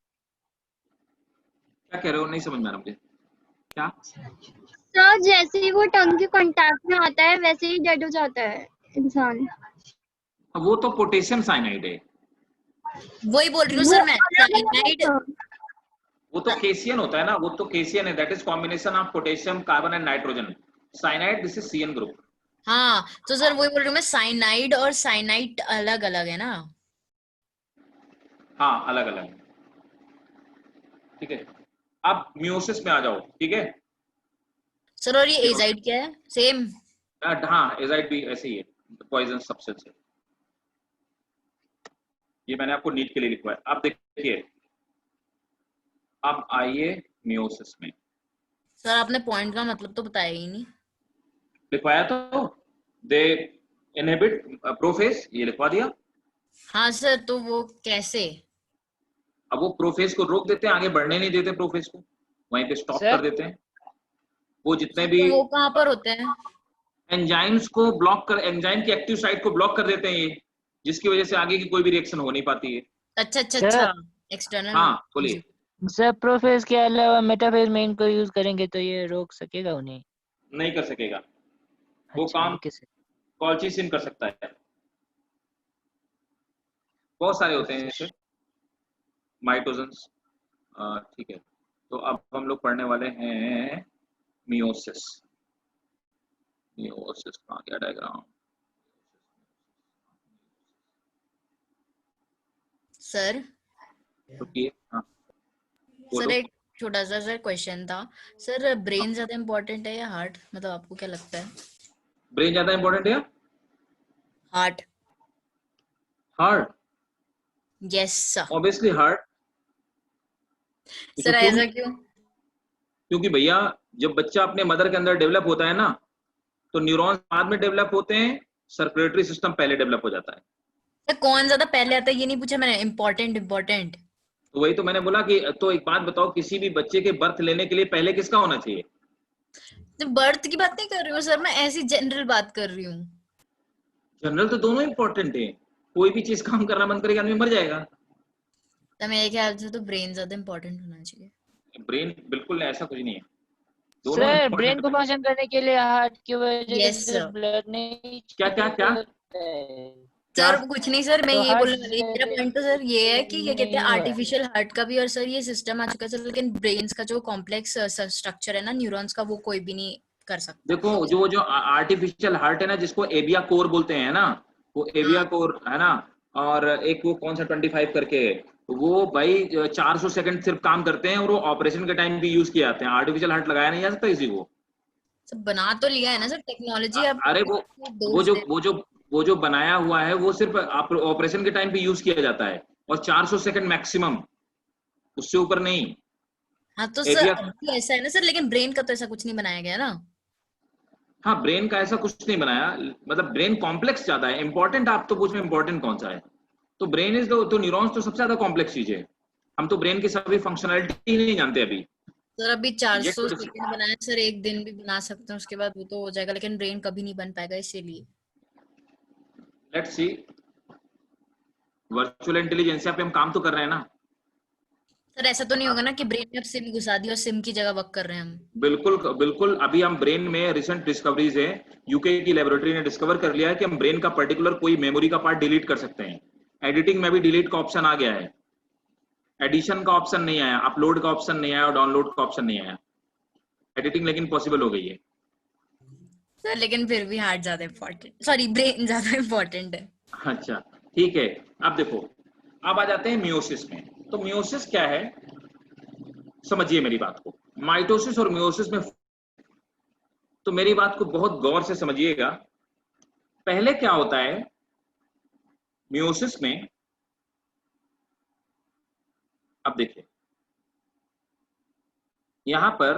क्या कह रहे हो, नहीं समझ में आ रहा मुझे। क्या? सर जैसे ही वो टंग के कांटेक्ट में आता है वैसे ही डेड हो जाता है इंसान। वो तो पोटेशियम साइनाइड है। वही बोल रही हूँ सर मैं। साइनाइड वो तो केसियन होता है ना, वो तो केसियन है। That is combination of potassium, carbon and nitrogen. Cyanide this is CN group. हाँ तो सर वही बोल रही हूँ मैं, साइनाइड और साइनाइड अलग अलग है ना? हाँ अलग अलग। ठीक है, अब मियोसिस में आ जाओ। ठीक है सर, और ये एजाइड क्या है? सेम? हाँ, एजाइड भी ऐसे ही है, पॉइजन सब्सटेंस है। ये मैंने आपको नीट के लिए लिखवाया। अब देखिए, अब आइए मियोसिस में। सर आपने पॉइंट का मतलब तो बताया ही नहीं। लिखवाया तो, दे इनहिबिट प्रोफेज, ये लिखवा दिया। हाँ सर, तो वो कैसे? अब वो प्रोफेज को रोक देते हैं, आगे बढ़ने नहीं देते, प्रोफेज को वहीं पे स्टॉप कर देते हैं। वो जितने भी तो वो कहाँ पर होते हैं? एंजाइम्स को ब्लॉक कर, एंजाइम की एक्टिव साइट को ब्लॉक कर देते हैं ये, जिसकी वजह से आगे की कोई भी रिएक्शन हो नहीं पाती है। अच्छा अच्छा अच्छा, एक्सटर्नल। हाँ बोलिए। सर प्रोफेज के अलावा मेटाफेज में इनको यूज करेंगे तो ये रोक सकेगा उन्हें? नहीं कर सकेगा। वो अच्छा, काम कॉल्चिसिन कर सकता है। बहुत सारे होते हैं ऐसे माइटोजेंस। ठीक है, तो अब हम लोग पढ़ने वाले हैं मियोसिस। मियोसिस कहाँ गया डायग्राम? सर रुकिए, हाँ सर बोलो। एक छोटा सा सर क्वेश्चन था सर, ब्रेन ज्यादा इम्पोर्टेंट है या हार्ट, मतलब आपको क्या लगता है? ब्रेन ज्यादा इंपॉर्टेंट है? Heart. Heart? Yes sir. Obviously heart. Sir क्यों? ऐसा क्यों? क्योंकि भैया जब बच्चा अपने मदर के अंदर डेवलप होता है ना, तो न्यूरॉन्स बाद में डेवलप होते हैं, सर्कुलेटरी सिस्टम पहले डेवलप हो जाता है। सर कौन ज्यादा पहले आता है ये नहीं पूछा मैंने, इम्पोर्टेंट इम्पोर्टेंट। तो वही तो मैंने बोला कि तो एक बात बताओ, किसी भी बच्चे के बर्थ लेने के लिए पहले किसका होना चाहिए? तो बर्थ की बात नहीं कर रही हूँ सर मैं, ऐसी जनरल बात कर रही हूँ। जनरल तो दोनों इंपॉर्टेंट है, कोई भी चीज काम करना बंद करेगा आदमी मर जाएगा। तो मेरे ख्याल से तो ब्रेन ज्यादा इम्पोर्टेंट होना चाहिए। ब्रेन बिल्कुल नहीं, ऐसा कुछ नहीं है, दोनों सर ब्रेन इंपॉर्टेंट को है। फंक्शन करने के लिए हार्ट की वजह यस से सर। ब्लड नहीं क्या क्या क्या होता है। क्या? सर कुछ नहीं सर, मैं तो ये हार्ट बोलने वाली, मेरा पॉइंट तो सर ये है कि क्या कहते हैं, नहीं हुआ है। आर्टिफिशियल हार्ट का भी और सर ये सिस्टम आ चुका है सर, लेकिन ब्रेन्स का जो कॉम्प्लेक्स स्ट्रक्चर है ना न्यूरॉन्स का, वो कोई भी नहीं कर सकता। देखो जो जो आर्टिफिशियल हार्ट है ना, जिसको एविया कोर बोलते हैं ना, वो एविया कोर है ना, और एक वो कौन सा 25 करके है, वो भाई 400 सेकंड सिर्फ काम करते हैं और वो ऑपरेशन के टाइम भी यूज किए जाते हैं। आर्टिफिशियल हार्ट लगाया नहीं जा सकता किसी को। सर बना तो लिया है ना सर टेक्नोलॉजी, अब अरे वो दोष दे। वो जो बनाया हुआ है वो सिर्फ ऑपरेशन के टाइम पे यूज किया जाता है, और 400 सेकंड मैक्सिमम, उससे ऊपर नहीं। हाँ तो सर एविया, अभी ऐसा है ना सर, लेकिन ब्रेन का तो ऐसा कुछ नहीं बनाया गया ना। हाँ ब्रेन का ऐसा कुछ नहीं बनाया, मतलब ब्रेन कॉम्प्लेक्स ज्यादा है। इंपॉर्टेंट आप तो पूछ रहे इंपॉर्टेंट कौन सा है, तो ब्रेन इज तो न्यूरॉन्स तो सबसे ज्यादा कॉम्प्लेक्स चीज है। हम तो ब्रेन की सभी फंक्शनैलिटी नहीं जानते अभी। सर अभी Yet 400 to सेकंड बनाया सर, एक दिन भी बना सकते हैं उसके बाद वो तो हो जाएगा, लेकिन ब्रेन कभी नहीं बन पाएगा इसीलिए। लेट्स सी, वर्चुअल इंटेलिजेंस पे हम काम तो कर रहे हैं ना। सर ऐसा तो नहीं होगा ना कि ब्रेन में अब सिम घुसा दी और सिम की जगह वर्क कर रहे हैं हम? बिल्कुल बिल्कुल, अभी हम ब्रेन में रिसेंट डिस्कवरीज है, यूके की लेबोरेटरी ने डिस्कवर कर लिया है कि हम ब्रेन का पर्टिकुलर कोई मेमोरी का पार्ट डिलीट कर सकते हैं। एडिटिंग में भी डिलीट का ऑप्शन आ गया है, एडिशन का ऑप्शन नहीं आया, अपलोड का ऑप्शन नहीं आया और डाउनलोड का ऑप्शन नहीं आया। एडिटिंग लेकिन पॉसिबल हो गई है। सर लेकिन फिर भी हार्ट ज्यादा इम्पोर्टेंट, सॉरी ब्रेन ज्यादा इम्पोर्टेंट है। अच्छा ठीक है, अब देखो, अब आ जाते हैं मियोसिस में। तो मियोसिस क्या है, समझिए मेरी बात को। माइटोसिस और मियोसिस में, तो मेरी बात को बहुत गौर से समझिएगा। पहले क्या होता है मियोसिस में, अब देखिए यहां पर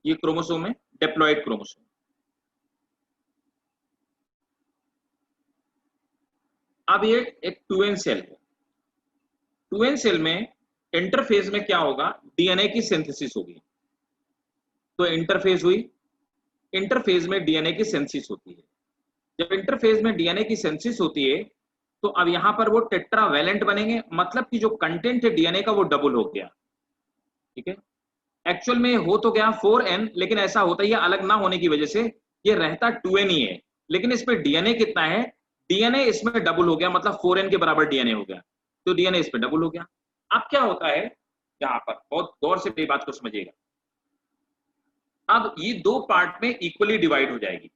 ये क्रोमोसोम है, डिप्लॉइड क्रोमोसोम। अब ये एक 2n सेल है। 2n सेल में इंटरफेज में क्या होगा, डीएनए की सिंथेसिस होगी। तो इंटरफेज हुई, इंटरफेज में डीएनए की सिंथेसिस होती है। जब इंटरफेज में डीएनए की सिंथेसिस होती है तो अब यहां पर वो टेट्रावैलेंट बनेंगे, मतलब कि जो कंटेंट है डीएनए का वो डबल हो गया। ठीक है, एक्चुअल में हो तो गया 4n, लेकिन ऐसा होता है अलग ना होने की वजह से ये रहता 2n ही है, लेकिन इसमें डीएनए कितना है, डीएनए इसमें डबल हो गया, मतलब 4n के बराबर डीएनए हो गया, तो डीएनए इसमें डबल हो गया। अब क्या होता है यहां पर, बहुत गौर से मेरी बात को समझिएगा। अब ये दो पार्ट में इक्वली डिवाइड हो जाएगी।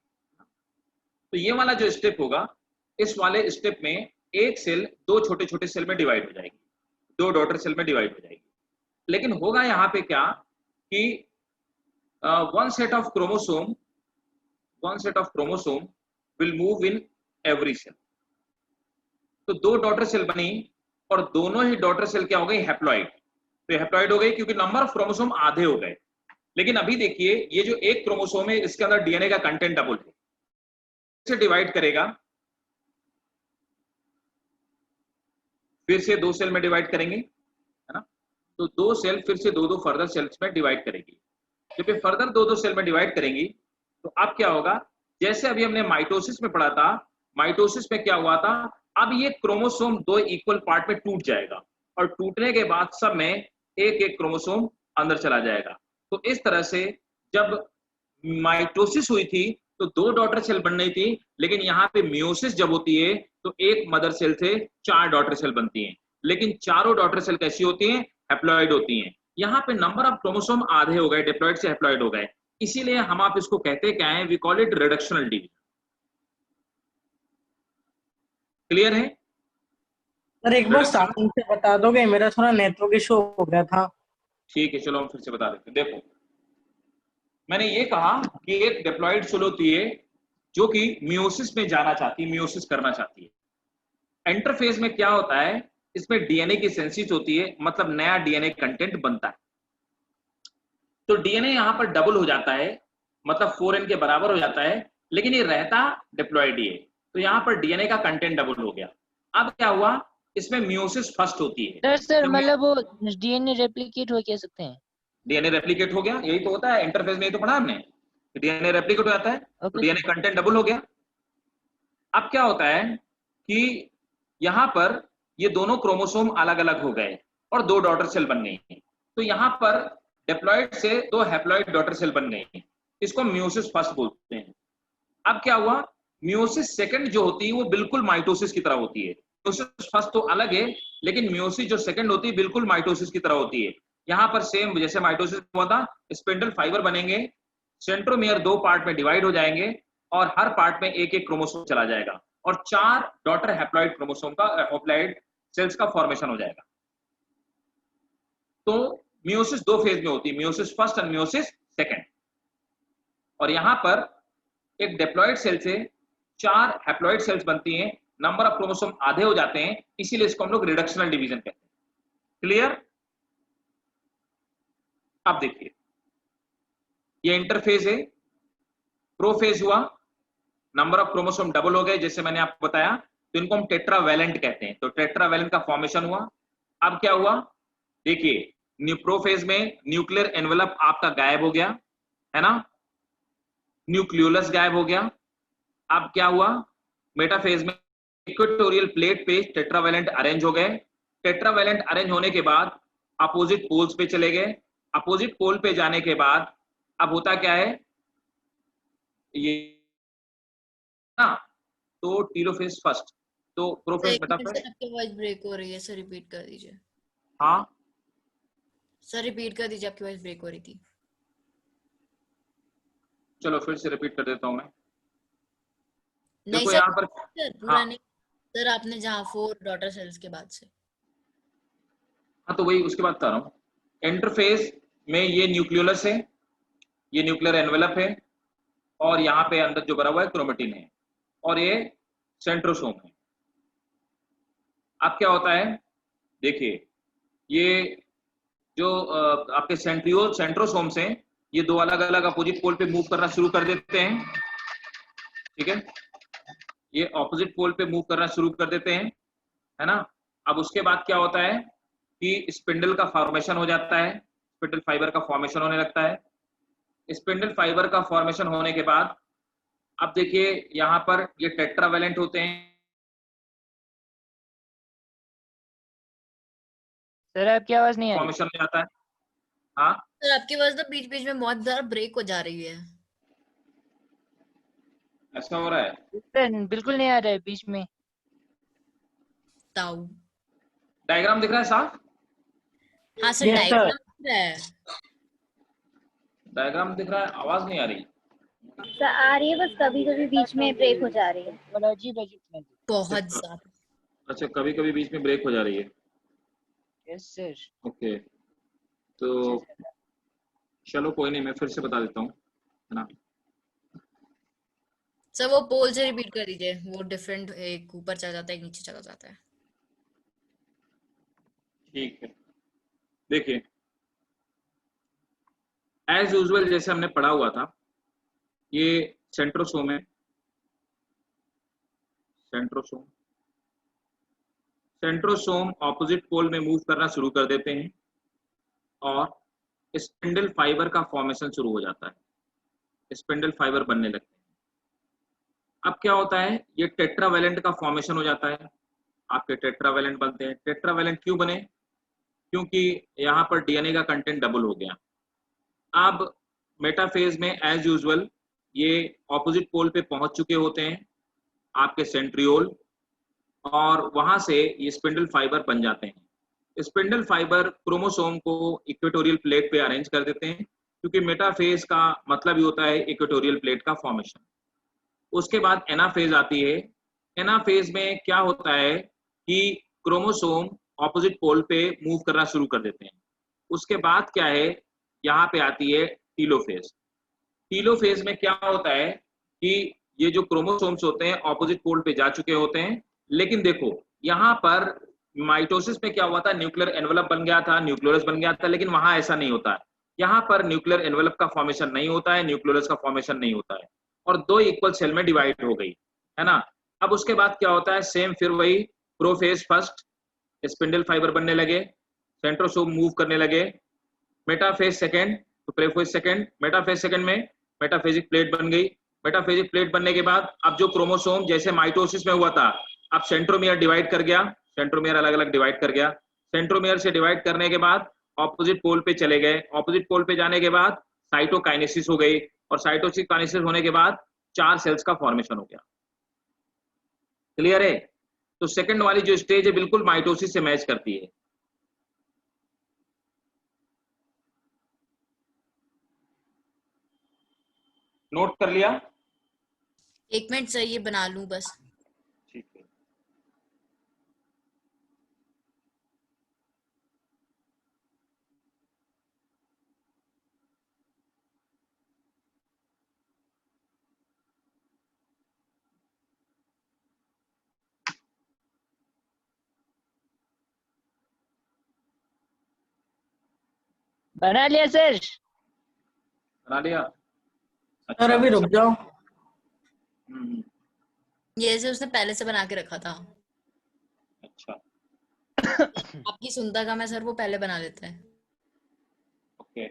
तो ये वाला जो स्टेप होगा, इस वाले स्टेप में एक सेल दो छोटे छोटे सेल में डिवाइड हो जाएगी, दो डॉटर सेल में डिवाइड हो जाएगी। लेकिन होगा यहां पे क्या कि one set of chromosome will move in every cell। तो दो डॉटर सेल बनी और दोनों ही डॉटर सेल क्या हो गई, हैप्लॉइड। तो हैप्लॉइड हो गई क्योंकि नंबर ऑफ क्रोमोसोम आधे हो गए। लेकिन अभी देखिए ये जो एक क्रोमोसोम है इसके अंदर डीएनए का कंटेंट डबल है, इसे डिवाइड करेगा, फिर से दो सेल में डिवाइड करेंगे, है ना। तो दो सेल फिर से दो फर्दर सेल्स में डिवाइड करेगी। जब ये फर्दर दो सेल में डिवाइड करेंगी तो अब क्या होगा, जैसे अभी हमने माइटोसिस में पढ़ा था, माइटोसिस में क्या हुआ था, अब ये क्रोमोसोम दो इक्वल पार्ट में टूट जाएगा और टूटने के बाद सब में एक एक क्रोमोसोम अंदर चला जाएगा। तो इस तरह से जब माइटोसिस हुई थी तो दो डॉटर सेल बन रही थी, लेकिन यहाँ पे मियोसिस जब होती है तो एक मदर सेल से चार डॉटर सेल बनती हैं। लेकिन चारों डॉटर सेल कैसी होती हैं, हैप्लॉइड होती हैं। यहाँ पे नंबर ऑफ क्रोमोसोम आधे हो गए, डिप्लॉइड से हैप्लॉइड हो गए, इसीलिए हम आप इसको कहते क्या है, we call it reductional division. Clear है? सर एक बार स्टार्टिंग से बता दोगे, मेरा थोड़ा नेटवर्क इशू हो गया था। ठीक है, चलो हम फिर से बता देते हैं। देखो, मैंने ये कहा कि एक डिप्लॉइड सेल होती है जो कि मियोसिस में जाना चाहती है, मियोसिस करना चाहती है। इंटरफेज में क्या होता है, इसमें डीएनए की सिंथेसिस होती है, मतलब नया डीएनए कंटेंट बनता है। तो डीएनए यहाँ पर डबल हो जाता है, मतलब 4n के बराबर हो जाता है, लेकिन ये रहता डिप्लॉइड ही है। तो यहाँ पर डीएनए का कंटेंट डबल हो गया। अब क्या हुआ, इसमें मियोसिस फर्स्ट होती है। सर मतलब वो डीएनए रेप्लिकेट हो कह सकते हैं? डीएनए रेप्लिकेट हो गया, यही तो होता है इंटरफेस में, यही तो पढ़ा हमने, डीएनए रेप्लिकेट हो जाता है, तो डीएनए कंटेंट डबल हो गया। अब क्या होता है कि यहाँ पर ये दोनों क्रोमोसोम अलग अलग हो गए और 2 डॉटर सेल बन गई। तो यहाँ पर डिप्लॉइड से 2 हैप्लॉइड डॉटर सेल बन गई, इसको मियोसिस फर्स्ट बोलते हैं। अब क्या हुआ, मियोसिस सेकंड जो होती है वो बिल्कुल माइटोसिस की तरह होती है। मियोसिस फर्स्ट तो अलग है, लेकिन मियोसिस जो सेकंड होती है बिल्कुल माइटोसिस की तरह होती है। यहाँ पर सेम जैसे माइटोसिस हुआ था, स्पिंडल फाइबर बनेंगे, सेंट्रोमियर 2 पार्ट में डिवाइड हो जाएंगे और हर पार्ट में एक एक क्रोमोसोम चला जाएगा और 4 डॉटर हैप्लॉइड क्रोमोसोम का हैप्लॉइड सेल्स का फॉर्मेशन हो जाएगा। तो मियोसिस 2 फेज में होती है, meiosis first and meiosis second. और यहाँ पर एक डिप्लॉइड सेल से 4 हैप्लॉइड सेल्स बनती हैं, नंबर ऑफ क्रोमोसोम आधे हो जाते हैं, इसीलिए इसको हम लोग रिडक्शनल डिवीजन कहते हैं। क्लियर? अब देखिए, ये इंटरफेज है, प्रोफेज हुआ, नंबर ऑफ क्रोमोसोम डबल हो गए जैसे मैंने आपको बताया, तो इनको हम टेट्रावैलेंट कहते हैं। तो टेट्रावैलेंट का फॉर्मेशन हुआ। अब क्या हुआ, देखिए, प्रोफेज में न्यूक्लियर एनवेलप आपका गायब हो गया, है ना, न्यूक्लियोलस गायब हो गया। अब क्या हुआ, मेटाफेज में इक्वेटोरियल प्लेट पे टेट्रावैलेंट अरेंज हो गए। टेट्रावैलेंट अरेंज होने के बाद अपोजिट पोल्स पे चले गए। अपोजिट पोल पे जाने के बाद अब होता क्या है, ये ना, तो टीलोफेज फर्स्ट, तो प्रोफेज मेटाफेज। आपकी वॉइस ब्रेक हो रही है सर, रिपीट कर दीजिए। हाँ सर रिपीट कर दीजिए, आपकी वॉइस ब्रेक हो रही थी। चलो फिर से रिपीट कर देता हूं मैं। नहीं देखो सर, यहाँ पर, पूरा हाँ नहीं सर, आपने जहाँ 4 डॉटर सेल्स के बाद से। हाँ, तो वही उसके बाद बता रहा हूँ। इंटरफेज में ये न्यूक्लियोलस है, ये न्यूक्लियर एनवेलप है, और यहाँ पे अंदर जो भरा हुआ है क्रोमेटिन है, और ये सेंट्रोसोम है। अब क्या होता है, देखिए, ये जो आपके सेंट्रोसोम्स हैं, ये 2 अलग अलग अपोजिट पोल पे मूव करना शुरू कर देते हैं। ठीक है, ये ऑपोजिट पोल पे मूव करना शुरू कर देते हैं, है ना। अब उसके बाद क्या होता है कि स्पिंडल का फॉर्मेशन हो जाता है, स्पिंडल फाइबर का फॉर्मेशन होने लगता है। स्पिंडल फाइबर का फॉर्मेशन होने के बाद अब देखिए यहाँ पर ये टेट्रावैलेंट होते हैं। सर आपकी आवाज नहीं आ रही। फॉर्मेशन हो जाता है। हाँ सर आपकी आवाज ना बीच बीच में बहुत ज्यादा ब्रेक हो जा रही है। ऐसा हो रहा है, सर बिल्कुल नहीं आ रहा है बीच में। ताऊ डायग्राम दिख रहा है साफ? हाँ सर, Yes, sir. डायग्राम दिख रहा है। डायग्राम दिख रहा है, आवाज नहीं आ रही। सर आ रही है, बस कभी कभी बीच में ब्रेक हो जा रही है। बड़ा अजीब अजीब। बहुत ज्यादा। अच्छा, कभी कभी बीच में ब्रेक हो जा रही है। Yes sir. ओके, तो चलो कोई नहीं, मैं फिर से बता देता हूँ, है ना। सर वो पोल से रिपीट कर दीजिए, वो डिफरेंट, एक ऊपर चला जाता है, एक नीचे चला जाता है। ठीक है, देखिए, एज यूजुअल जैसे हमने पढ़ा हुआ था, ये सेंट्रोसोम है, सेंट्रोसोम। सेंट्रोसोम ऑपोजिट पोल में मूव करना शुरू कर देते हैं और स्पिंडल फाइबर का फॉर्मेशन शुरू हो जाता है, स्पिंडल फाइबर बनने लगते हैं। अब क्या होता है, ये टेट्रावैलेंट का फॉर्मेशन हो जाता है, आपके टेट्रावैलेंट बनते हैं। टेट्रावैलेंट क्यों बने? क्योंकि यहाँ पर डीएनए का कंटेंट डबल हो गया। अब मेटाफेज में एज यूजुअल ये ऑपोजिट पोल पे पहुंच चुके होते हैं आपके सेंट्रियोल, और वहां से ये स्पिंडल फाइबर बन जाते हैं। स्पिंडल फाइबर क्रोमोसोम को इक्वेटोरियल प्लेट पे अरेंज कर देते हैं, क्योंकि मेटाफेज का मतलब ही होता है इक्वेटोरियल प्लेट का फॉर्मेशन। उसके बाद एनाफेज आती है। एनाफेज में क्या होता है कि क्रोमोसोम ऑपोजिट पोल पे मूव करना शुरू कर देते हैं। उसके बाद क्या है, यहाँ पे आती है टीलोफेज। टीलोफेज में क्या होता है कि ये जो क्रोमोसोम्स होते हैं ऑपोजिट पोल पे जा चुके होते हैं, लेकिन देखो यहाँ पर माइटोसिस में क्या हुआ था, न्यूक्लियर एनवेलप बन गया था, न्यूक्लियस बन गया था, लेकिन वहां ऐसा नहीं होता है। यहाँ पर न्यूक्लियर एनवेलप का फॉर्मेशन नहीं होता है, न्यूक्लियस का फॉर्मेशन नहीं होता है, और दो इक्वल सेल में डिवाइड हो गई है ना। अब उसके बाद क्या होता है, सेम फिर वही प्रोफेज फर्स्ट, स्पिंडल फाइबर बनने लगे, सेंट्रोसोम मूव करने लगे, मेटाफेज सेकंड, तो प्रोफेज सेकंड, मेटाफेज सेकंड में मेटाफेजिक प्लेट बन गई। मेटाफेजिक प्लेट बनने के बाद अब जो क्रोमोसोम जैसे माइटोसिस में हुआ था, अब सेंट्रोमियर डिवाइड कर गया, सेंट्रोमियर अलग अलग डिवाइड कर गया। सेंट्रोमियर से डिवाइड करने के बाद ऑपोजिट पोल पे चले गए, ऑपोजिट पोल पे जाने के बाद साइटोकाइनेसिस हो गई, और साइटोकाइनेसिस होने के बाद 4 सेल्स का फॉर्मेशन हो गया। क्लियर है? तो सेकंड वाली जो स्टेज है बिल्कुल माइटोसिस से मैच करती है। नोट कर लिया? 1 मिनट सर, ये बना लूं बस। ठीक है। बना लिया सर। बना लिया? सर अभी रुक जाओ। ये से उसने पहले से बना के रखा था। अच्छा, आपकी सुनता का मैं सर, वो पहले बना लेते हैं। ओके।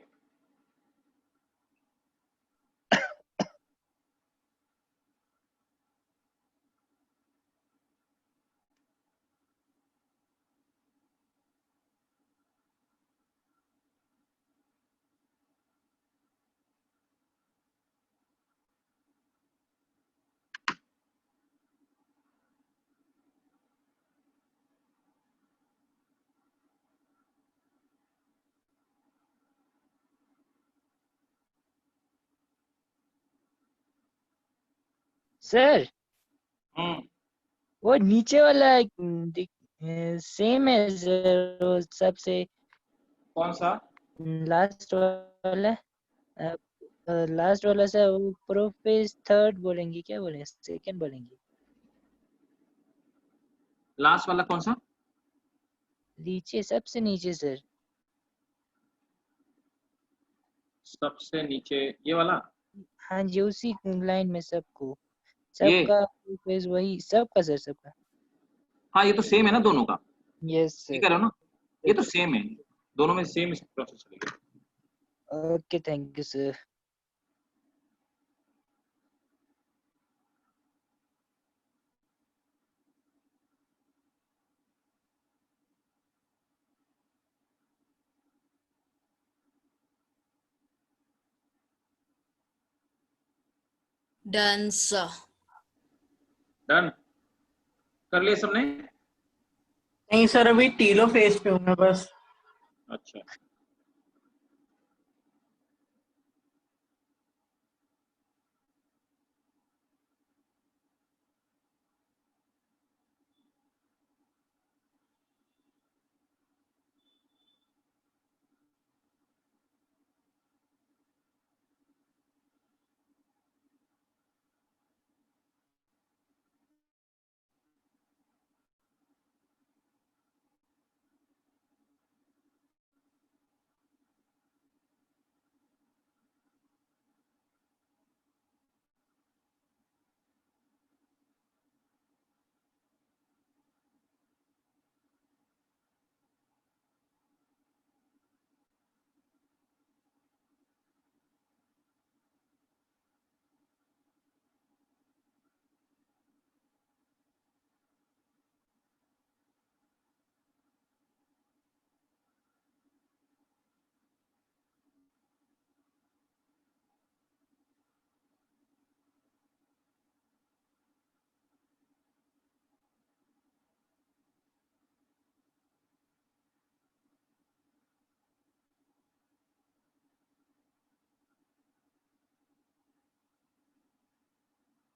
सर हम्म, वो नीचे वाला सेम है सर, वो सबसे कौन सा? लास्ट वाला, लास्ट वाला सर, वो प्रोफेज थर्ड बोलेंगे, क्या बोलेंगे, सेकंड बोलेंगे? लास्ट वाला कौन सा? नीचे, सबसे नीचे सर। सबसे नीचे ये वाला? हाँ जी, उसी लाइन में सबको, ये? सबका प्रोफेज वही, सबका सर, सबका। हाँ, ये तो सेम है ना दोनों का, यस ठीक सर। है ना, ये तो सेम है, दोनों में सेम प्रोसेस चलेगा। Okay, thank you sir. Done sir. Done कर लिया सबने? नहीं सर, अभी टीलो फेज पे हूँ मैं बस। अच्छा,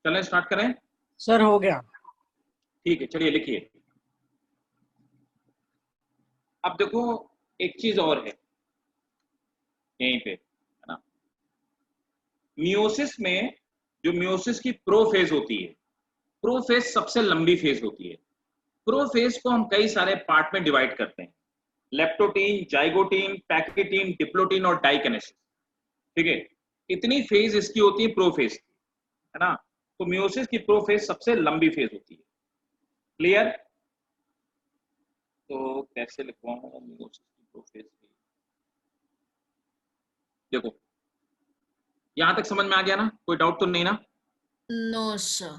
चलें स्टार्ट करें? सर हो गया। ठीक है, चलिए लिखिए। अब देखो एक चीज और है यहीं पे, है ना। मियोसिस में जो मियोसिस की प्रोफेज होती है, प्रोफेज सबसे लंबी फेज होती है। प्रोफेज को हम कई सारे पार्ट में डिवाइड करते हैं, लेप्टोटीन, जाइगोटीन, पैकेटीन, डिप्लोटीन और डाइकिनेसिस। ठीक है, इतनी फेज इसकी होती है प्रोफेज, है ना। तो मियोसिस की प्रोफेज सबसे लंबी फेज होती है। क्लियर? तो कैसे लिखवाऊं मियोसिस की प्रोफेज? देखो यहां तक समझ में आ गया ना? कोई डाउट तो नहीं ना? No sir.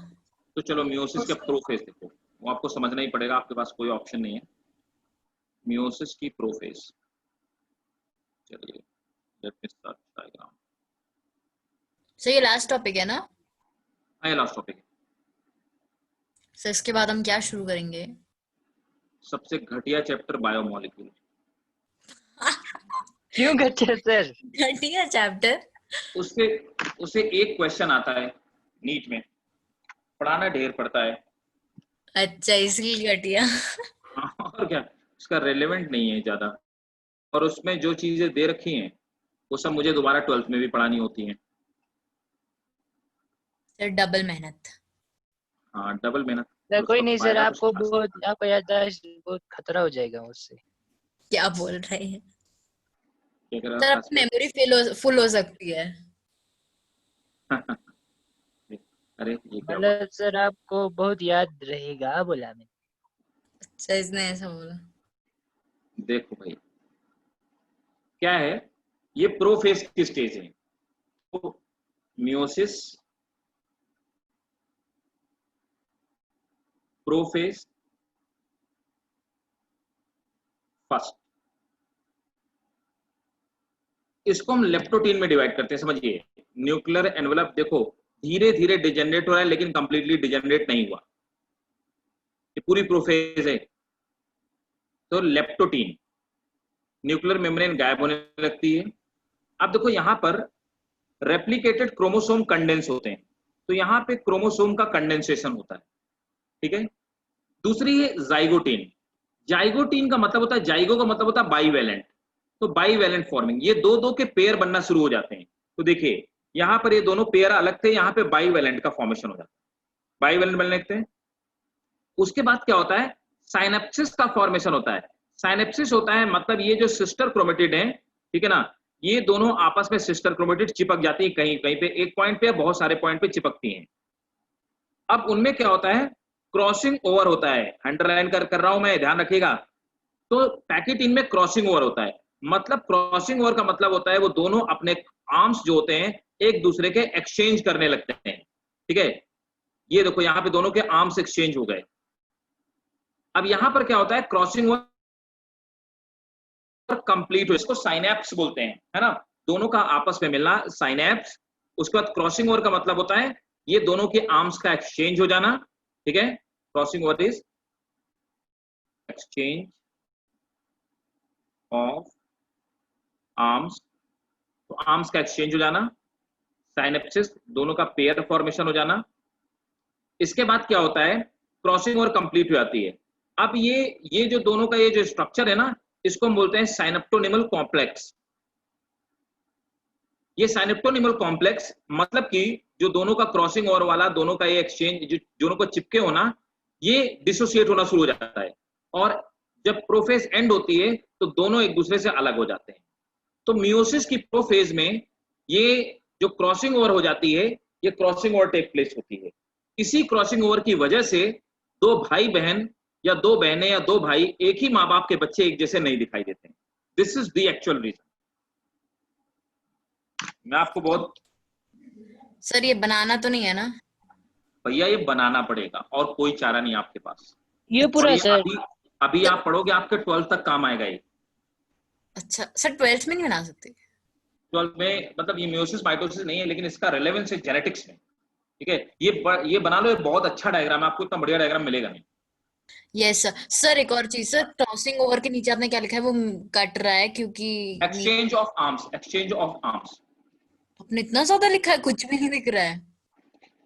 तो चलो मियोसिस का प्रोफेज देखो, वो आपको समझना ही पड़ेगा, आपके पास कोई ऑप्शन नहीं है। मियोसिस की प्रोफेज, चलिए let me start diagram. Sir ये लास्ट टॉपिक है ना? हाँ, लास्ट टॉपिक है। सर इसके बाद हम क्या शुरू करेंगे? सबसे घटिया चैप्टर बायोमोलिक्यूल। क्यों घटिया सर? घटिया चैप्टर? उससे एक क्वेश्चन आता है नीट में, पढ़ाना ढेर पड़ता है। अच्छा इसलिए घटिया। और क्या, उसका रेलेवेंट नहीं है ज्यादा, और उसमें जो चीजें दे रखी हैं वो सब मुझे दोबारा 12th में भी पढ़ानी होती हैं। सर डबल मेहनत। हाँ डबल मेहनत। सर कोई नहीं सर, फायदा कुछ खास आपको याददाश्त बहुत खतरा हो जाएगा उससे। क्या बोल रहे हैं क्या कह रहा सर? था? अपनी मेमोरी फुल हो सकती है। अरे ये क्या हुआ? मतलब सर आपको बहुत याद रहेगा बोला मैं। अच्छा इसने ऐसा बोला। देखो भाई क्या है, ये प्रोफेज की स्टेज है। तो मियोसिस, प्रोफेज, फर्स्ट, इसको हम लेप्टोटीन में डिवाइड करते हैं। समझिए न्यूक्लियर एनवेलप देखो धीरे धीरे डिजेनरेट हो रहा है, लेकिन कंप्लीटली डिजेनरेट नहीं हुआ, ये पूरी प्रोफेज है। तो लेप्टोटीन, न्यूक्लियर मेम्ब्रेन गायब होने लगती है। अब देखो यहां पर रेप्लिकेटेड क्रोमोसोम कंडेंस होते हैं, तो यहां पे क्रोमोसोम का कंडेंसेशन होता है। ठीक है, दूसरी है जाइगोटीन। जाइगोटीन का मतलब होता है, जाइगो का मतलब होता है बाईवैलेंट, तो बाईवैलेंट फॉर्मिंग, ये दो दो के पेयर बनना शुरू हो जाते हैं। तो देखिए यहां पर ये दोनों पेयर अलग थे, यहां पे बाईवैलेंट का फॉर्मेशन हो जाता है, बाईवैलेंट बनने लगते हैं। उसके बाद क्या होता है, साइनेप्सिस का फॉर्मेशन होता है। साइनेप्सिस होता है मतलब ये जो सिस्टर क्रोमेटिड है, ठीक है ना, ये दोनों आपस में सिस्टर क्रोमेटिड चिपक जाती है, कहीं कहीं पे एक पॉइंट पे, बहुत सारे पॉइंट पे चिपकती हैं। अब उनमें क्या होता है, क्रॉसिंग ओवर होता है। अंडरलाइन कर रहा हूं मैं, ध्यान रखिएगा। तो पैकेटीन में क्रॉसिंग ओवर होता है, मतलब क्रॉसिंग ओवर का मतलब होता है वो दोनों अपने आर्म्स जो होते हैं एक दूसरे के एक्सचेंज करने लगते हैं। ठीक है, ये देखो यहां पे दोनों के आर्म्स एक्सचेंज हो गए। अब यहां पर क्या होता है, क्रॉसिंग ओवर कंप्लीट हो, इसको साइनेप्स बोलते हैं, है ना, दोनों का आपस में मिलना, साइनेप्स। उसके बाद क्रॉसिंग ओवर का मतलब होता है ये दोनों के आर्म्स का एक्सचेंज हो जाना। ठीक है, crossing over is exchange of arms, तो आर्म्स का एक्सचेंज हो जाना। साइनेप्सिस, दोनों का पेयर फॉर्मेशन हो जाना। इसके बाद क्या होता है, क्रॉसिंग ओवर कंप्लीट हो जाती है। अब ये जो दोनों का ये जो स्ट्रक्चर है ना, इसको हम बोलते हैं साइनेप्टोनिमल कॉम्प्लेक्स। ये साइनेप्टोनिमल कॉम्प्लेक्स मतलब कि जो दोनों का क्रॉसिंग ओवर वाला, दोनों का ये एक्सचेंज, जो दोनों को चिपके होना, ये डिसोसिएट होना शुरू हो जाता है, और जब प्रोफेज एंड होती है तो दोनों एक दूसरे से अलग हो जाते हैं। तो मियोसिस की प्रोफेज में ये जो क्रॉसिंग ओवर हो जाती है, ये क्रॉसिंग ओवर टेक प्लेस होती है। इसी क्रॉसिंग ओवर की वजह से दो भाई बहन या दो बहनें या दो भाई, एक ही माँ बाप के बच्चे एक जैसे नहीं दिखाई देते हैं। This is the actual reason. मैं आपको बहुत, सर ये बनाना तो नहीं है ना? भैया ये बनाना पड़ेगा और कोई चारा नहीं आपके पास। ये पूरा सर अभी आप पढ़ोगे, आपके 12th तक काम आएगा ये। अच्छा सर 12th में नहीं बना सकते? 12th में मतलब ये मियोसिस माइटोसिस नहीं है, लेकिन इसका रेलेवेंस है जेनेटिक्स में। ठीक है, ये बना लो, ये बहुत अच्छा डायग्राम है, आपको इतना बढ़िया डायग्राम मिलेगा नहीं। Yes sir. सर एक और चीज सर, क्रॉसिंग ओवर के नीचे आपने क्या लिखा है, वो कट रहा है क्योंकि exchange of arms, exchange of arms. आपने इतना ज्यादा लिखा है, कुछ भी नहीं दिख रहा है।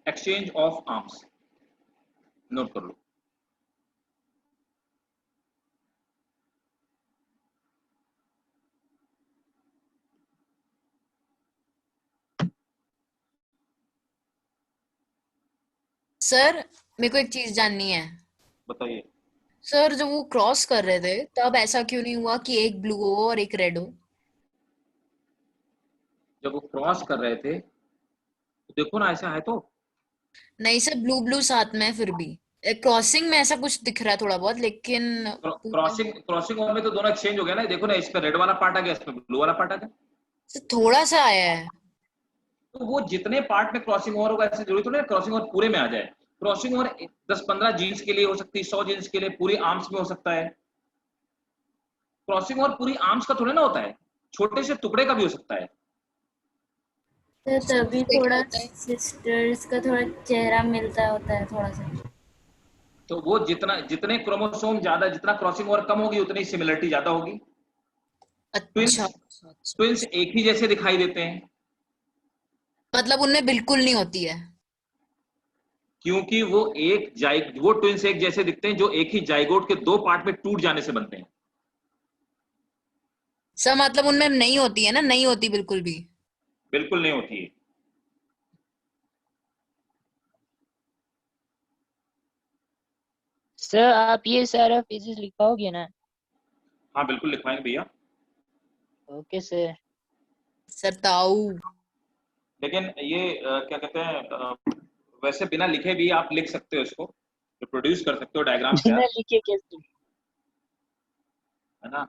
एक्सचेंज ऑफ आर्म्स, नोट कर लो। सर मेरे को एक चीज जाननी है। बताइए। सर जब वो क्रॉस कर रहे थे तब ऐसा क्यों नहीं हुआ कि एक ब्लू हो और एक रेड हो? जब वो क्रॉस कर रहे थे तो देखो ना, ऐसा है तो। नहीं सर, ब्लू ब्लू साथ में है फिर भी। क्रॉसिंग में ऐसा कुछ दिख रहा है थोड़ा बहुत, लेकिन क्रॉसिंग ओवर में तो दोनों एक्सचेंज हो गया ना। देखो ना, इस पे रेड वाला पार्ट आ गया, इसमें ब्लू वाला पार्ट आ गया। सर थोड़ा सा आया है। तो वो जितने पार्ट में क्रॉसिंग ओवर होगा, ऐसे जरूरी तो नहीं क्रॉसिंग ओवर पूरे में आ जाए। क्रॉसिंग ओवर 10-15 जीन्स के लिए हो सकती है, 100 जीन्स के लिए, पूरी आर्म्स में हो सकता है। क्रॉसिंग ओवर पूरी आर्म्स का थोड़ा ना होता है, छोटे से टुकड़े का भी हो सकता है। तो तभी क्या थोड़ा होता है? सिस्टर्स का थोड़ा चेहरा मिलता होता है थोड़ा सा। तो वो जितने क्रोमोसोम ज्यादा, जितना क्रॉसिंग ओवर कम होगी, उतनी सिमिलरिटी ज्यादा होगी। ट्विंस अच्छा। ट्विंस एक ही जैसे दिखाई देते हैं मतलब उनमें बिल्कुल नहीं होती है? क्योंकि वो ट्विंस एक जैसे दिखते हैं जो एक ही जाइगोट के 2 पार्ट में टूट जाने से बनते हैं। सर मतलब उनमें नहीं होती है ना? नहीं होती बिल्कुल भी? बिल्कुल नहीं होती है। सर आप ये सारा फिजिक्स लिखवाओगे ना? हाँ बिल्कुल लिखवाएंगे भैया। Okay sir. सर ताऊ। लेकिन ये क्या कहते हैं, वैसे बिना लिखे भी आप लिख सकते हो इसको, रिप्रोड्यूस कर सकते हो डायग्राम से बिना आप, लिखे कैसे? है ना।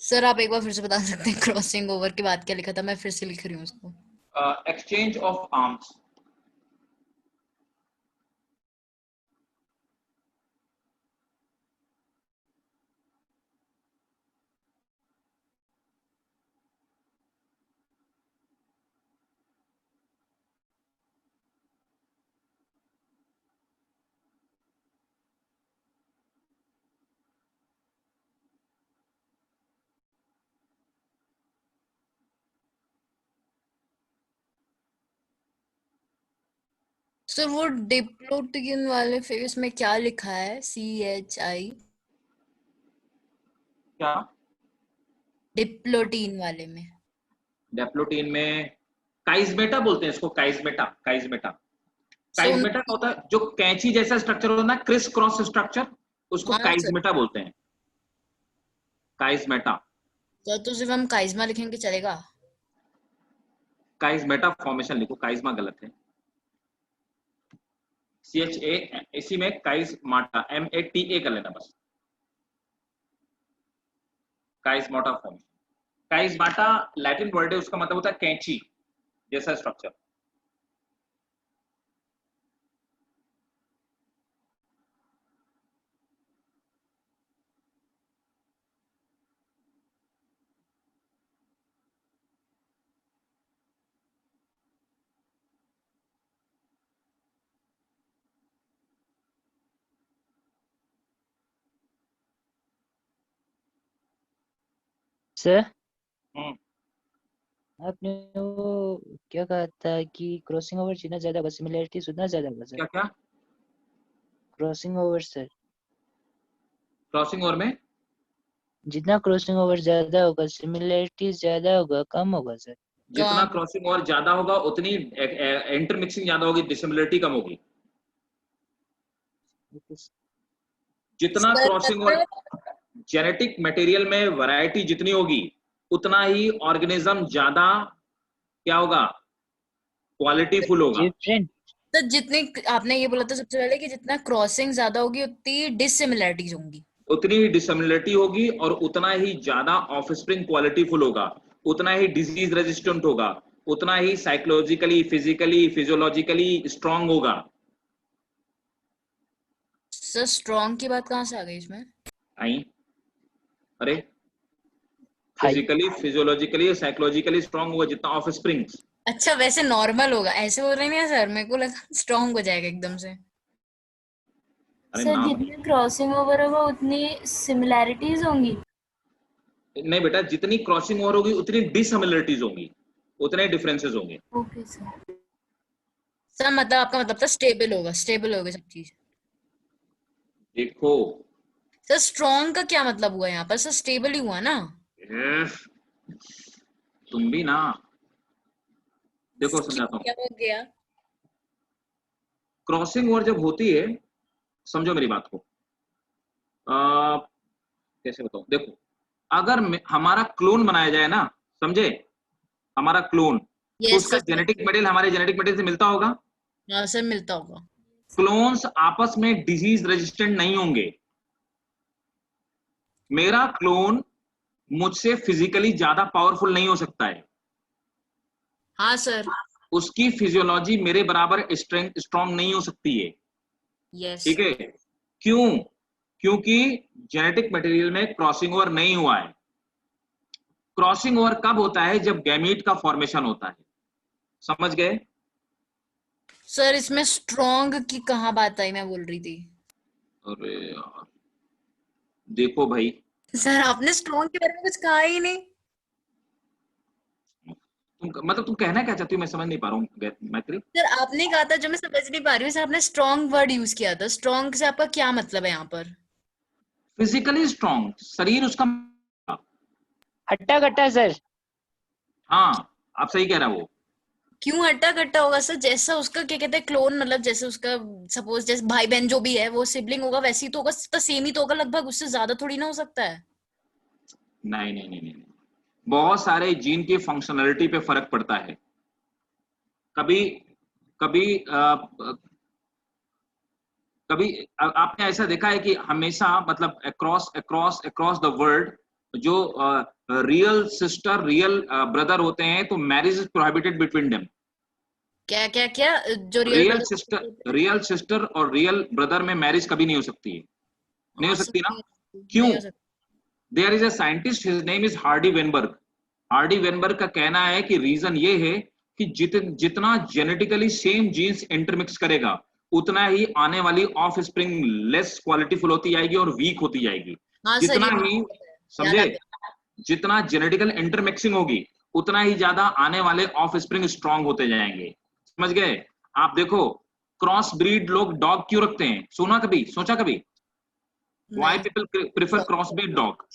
सर आप एक बार फिर से बता सकते हैं क्रॉसिंग ओवर के बाद क्या लिखा था? मैं फिर से लिख रही हूँ उसको। Exchange of arms. सर वो डिप्लोटिन वाले फेस में क्या लिखा है? CHI? क्या? डिप्लोटीन वाले में? डेप्लोटीन में काइजमेटा बोलते हैं इसको, काइजमेटा। सर काइजमेटा का होता है जो कैंची जैसा स्ट्रक्चर होता है ना, क्रिस क्रॉस स्ट्रक्चर, उसको हाँ सर। काइजमेटा बोलते हैं। काइजमेटा। तो सिर्फ हम काइज्मा लिखेंगे चलेगा? काइजमेटा फॉर्मेशन लिखो, काइजमा गलत है। CHA, इसी में काइजमाटा, MATA कर लेना बस। काइजमाटा फॉर्मेशन। काइजमाटा लैटिन वर्ड है, उसका मतलब होता है कैंची जैसा स्ट्रक्चर। सर हम्म, आपने वो क्या कहा था कि क्रॉसिंग ओवर जितना ज्यादा होगा सिमिलरिटीज उतना ज्यादा होगा सर? क्या क्या? Crossing over sir, crossing over में जितना क्रॉसिंग ओवर ज्यादा होगा सिमिलरिटीज ज्यादा होगा कम होगा सर? जितना कम। क्रॉसिंग ओवर ज्यादा होगा उतनी इंटरमिक्सिंग ज्यादा होगी, डिसिमिलरिटी कम होगी। Okay sir. जितना सर क्रॉसिंग ओवर, मतलब जेनेटिक मटेरियल में वैरायटी जितनी होगी, उतना ही ऑर्गेनिज्म ज्यादा क्या होगा, क्वालिटीफुल होगा। डिफरेंट। तो जितनी आपने ये बोला था सबसे पहले कि जितना क्रॉसिंग ज्यादा होगी उतनी डिसिमिलरिटीज होंगी। उतनी ही डिसमिलिटी होगी और उतना ही ज्यादा ऑफस्प्रिंग क्वालिटीफुल होगा, उतना ही डिजीज रेजिस्टेंट होगा, उतना ही साइकोलॉजिकली, फिजिकली, फिजियोलॉजिकली स्ट्रांग होगा। सर स्ट्रॉन्ग की बात कहाँ से आ गई इसमें? आई अरे फिजिकली, फिजियोलॉजिकली, साइकोलॉजिकली स्ट्रांग होगा जितना ऑफस्प्रिंग। अच्छा वैसे नॉर्मल होगा ऐसे बोल रहे हैं सर, मेरे को लगा स्ट्रॉन्ग हो जाएगा एकदम से। अरे सर ना जितनी क्रॉसिंग ओवर होगा उतनी सिमिलैरिटीज होंगी। नहीं बेटा, जितनी क्रॉसिंग ओवर होगी उतनी डिसमिलरिटीज होंगी, उतने डिफरेंसेस होंगे। Okay sir. सर मतलब आपका मतलब था स्टेबल होगा, स्टेबल होगा सब चीज। देखो सर स्ट्रॉन्ग का क्या मतलब हुआ यहाँ पर? सर स्टेबल ही हुआ ना। तुम भी ना, देखो समझाता हूँ। क्या हो गया? क्रॉसिंग ओवर जब होती है, समझो मेरी बात को, कैसे बताऊं, देखो अगर हमारा क्लोन बनाया जाए ना, समझे, हमारा क्लोन, तो उसका जेनेटिक मटेरियल हमारे जेनेटिक मटेरियल से मिलता होगा। हाँ सर मिलता होगा। क्लोन्स आपस में डिजीज रेजिस्टेंट नहीं होंगे। मेरा क्लोन मुझसे फिजिकली ज्यादा पावरफुल नहीं हो सकता है, हाँ सर। उसकी फिजियोलॉजी मेरे बराबर स्ट्रांग नहीं हो सकती है। यस। ठीक है, क्यों? क्योंकि जेनेटिक मटेरियल में क्रॉसिंग ओवर नहीं हुआ है। क्रॉसिंग ओवर कब होता है? जब गैमीट का फॉर्मेशन होता है, समझ गए? सर इसमें स्ट्रॉन्ग की कहाँ बात आई, मैं बोल रही थी। अरे यार देखो भाई, सर आपने स्ट्रॉन्ग के बारे में कुछ कहा ही नहीं। तुम कहना क्या चाहती हो, मैं समझ नहीं पा रहा हूँ मैत्री। सर आपने कहा था जो मैं समझ नहीं पा रही हूँ, सर आपने स्ट्रॉन्ग वर्ड यूज किया था। स्ट्रॉन्ग से आपका क्या मतलब है यहाँ पर? फिजिकली स्ट्रांग, शरीर उसका। हट्टा कट्टा सर। हाँ आप सही कह रहा हो। क्यों हट्टा कट्टा होगा सर? जैसा उसका क्या कहते हैं क्लोन, मतलब जैसे उसका सपोज जैसे भाई बहन जो भी है वो सिबलिंग होगा वैसे ही तो होगा, तो सेम ही तो होगा लगभग, उससे ज्यादा थोड़ी ना हो सकता है। नहीं नहीं नहीं नहीं, बहुत सारे जीन की फंक्शनलिटी पे फर्क पड़ता है। कभी कभी कभी आपने ऐसा देखा है कि हमेशा मतलब across across across the world जो रियल सिस्टर रियल ब्रदर होते हैं तो marriage is prohibited between them. क्या क्या क्या? जो रियल सिस्टर और रियल ब्रदर में मैरिज कभी नहीं हो सकती है, नहीं हो सकती ना। क्यों? नहीं हो सकता। There is a scientist, his name is Hardy Weinberg. Hardy Weinberg का कहना है कि रीजन ये है कि जितना जेनेटिकली सेम जीन्स इंटरमिक्स करेगा उतना ही आने वाली ऑफ स्प्रिंग लेस क्वालिटीफुल होती जाएगी और वीक होती जाएगी। हाँ सर जितना ये ही याद आ समझे, गया। जितना जेनेटिकल इंटरमिक्सिंग होगी उतना ही ज्यादा आने वाले ऑफ स्प्रिंग स्ट्रांग होते जाएंगे, समझ गए? आप देखो क्रॉस ब्रीड लोग डॉग क्यों रखते हैं, सुना कभी, सोचा कभी? व्हाई नहीं। People prefer cross breed dog?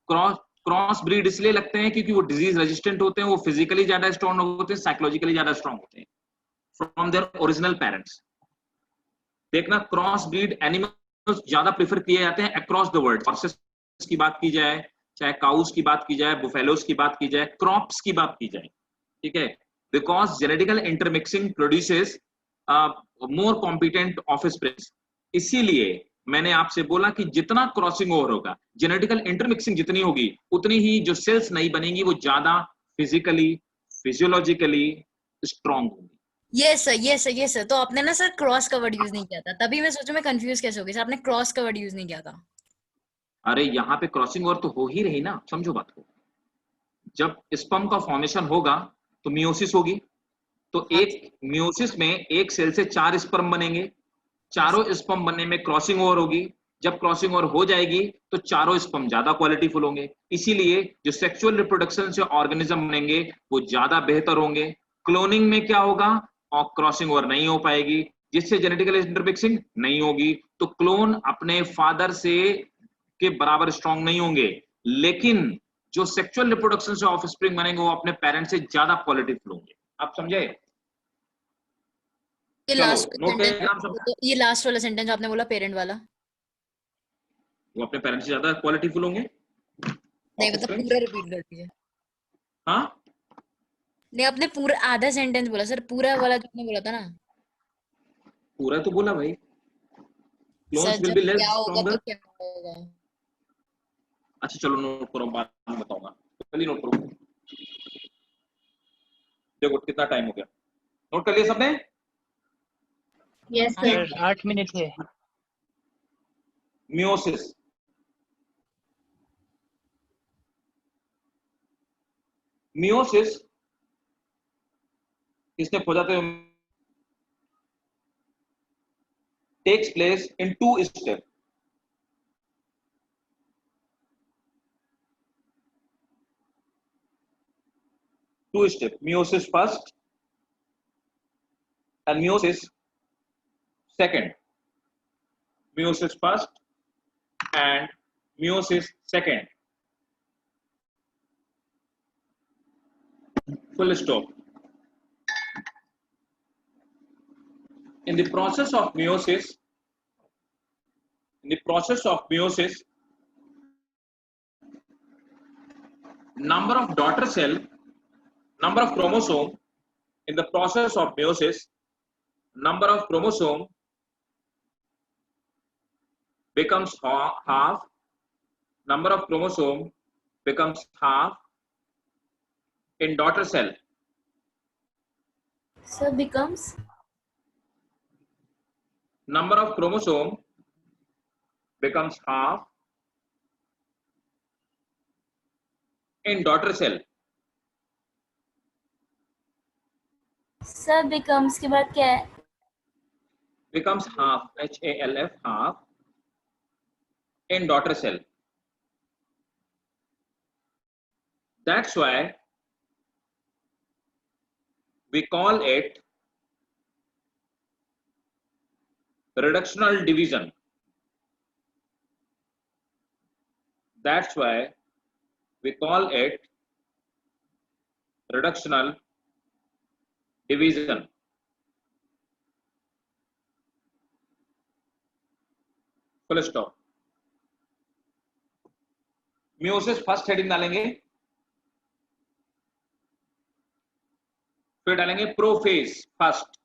Cross breed इसलिए लगते हैं क्योंकि वो डिजीज रेजिस्टेंट होते हैं, वो फिजिकली ज्यादा स्ट्रांग होते हैं, साइकोलॉजिकली ज्यादा स्ट्रांग होते हैं फ्रॉम देयर ओरिजिनल पेरेंट्स। देखना क्रॉस ब्रीड एनिमल्स ज्यादा प्रेफर किए जाते हैं अक्रॉस द वर्ल्ड। हॉर्सेस की बात की जाए, चाहे काउस की बात की जाए, बुफेलोस की बात की जाए, क्रॉप्स की बात की जाए, ठीक है, because genetical intermixing produces more competent offsprings. इसीलिए मैंने आपसे बोला कि जितना क्रॉसिंग ओवर होगा, जेनेटिकल इंटरमिक्सिंग जितनी होगी, उतनी ही जो सेल्स नहीं बनेंगी वो ज्यादा फिजिकली फिजियोलॉजिकली स्ट्रांग होंगी। Yes sir, yes sir, yes sir. तो आपने ना सर क्रॉस का वर्ड यूज नहीं किया था, तभी मैं सोचूं मैं कंफ्यूज कैसे हो गई सर, आपने क्रॉस का वर्ड यूज नहीं किया था। अरे यहाँ पे क्रॉसिंग ओवर तो हो ही रही ना, समझो बात को। जब स्पर्म का फॉर्मेशन होगा तो मियोसिस होगी, तो हाँ एक मियोसिस में एक सेल से 4 स्पर्म बनेंगे, चारों स्पर्म बनने में क्रॉसिंग ओवर होगी। जब क्रॉसिंग ओवर हो जाएगी तो चारों स्पर्म ज्यादा क्वालिटीफुल होंगे, इसीलिए जो सेक्सुअल रिप्रोडक्शन से ऑर्गेनिज्म बनेंगे वो ज्यादा बेहतर होंगे। क्लोनिंग में क्या होगा, और क्रॉसिंग ओवर नहीं हो पाएगी, जिससे जेनेटिकल इंटरमिक्सिंग नहीं होगी, तो क्लोन अपने फादर से के बराबर स्ट्रांग नहीं होंगे, लेकिन जो सेक्सुअल रिप्रोडक्शन से ऑफस्प्रिंग बनेंगे वो अपने पेरेंट्स से ज्यादा क्वालिटीफुल होंगे। आप समझे? ये चलो लास्ट नोट सेंटेंस, डायग्राम सब, तो ये लास्ट वाला सेंटेंस आपने बोला पेरेंट वाला, वो अपने पेरेंट्स से ज्यादा क्वालिटीफुल होंगे नहीं मतलब ऑफस्प्रिंग्स। पूरा रिपीट कर दीजिए। हाँ नहीं, आपने पूरा आधा सेंटेंस बोला सर, पूरा वाला जो आपने बोला था ना। पूरा तो बोला भाई, सर क्लोन्स विल जब बी क्या लेस होगा तो स्ट्रॉन्गर। क्या होगा। अच्छा चलो नोट करो, बाद में बताऊंगा, जल्दी नोट करो। देखो कितना टाइम हो गया, नोट कर लिया सबने? यस हाँ सर। सर 8 मिनट है। मियोसिस, मियोसिस किसने खोजा था? Takes place in 2 step. meiosis first and meiosis second. Meiosis first and meiosis second. Full stop. In the process of meiosis, number of daughter cell, number of chromosome in the process of meiosis, number of chromosome becomes half, number of chromosome becomes half in daughter cell. So becomes. Number of chromosome becomes half in daughter cell. So becomes के बाद क्या है? Becomes half, HALF, half in daughter cell. That's why we call it reductional division. That's why we call it reductional division. Full stop. Meiosis first heading डालेंगे, फिर डालेंगे प्रोफेज फर्स्ट,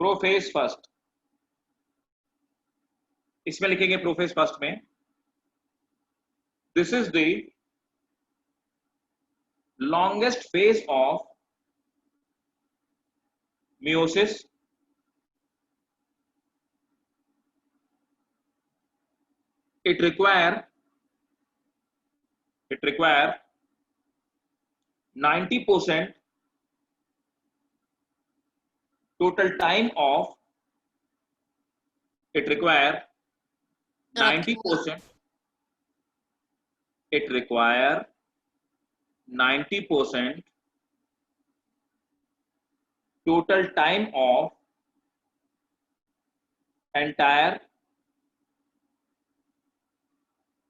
प्रोफेज फर्स्ट। इसमें लिखेंगे प्रोफेज फर्स्ट में, this is the longest phase of meiosis. It require 90% total time of, it require 90%, it require 90% total time of entire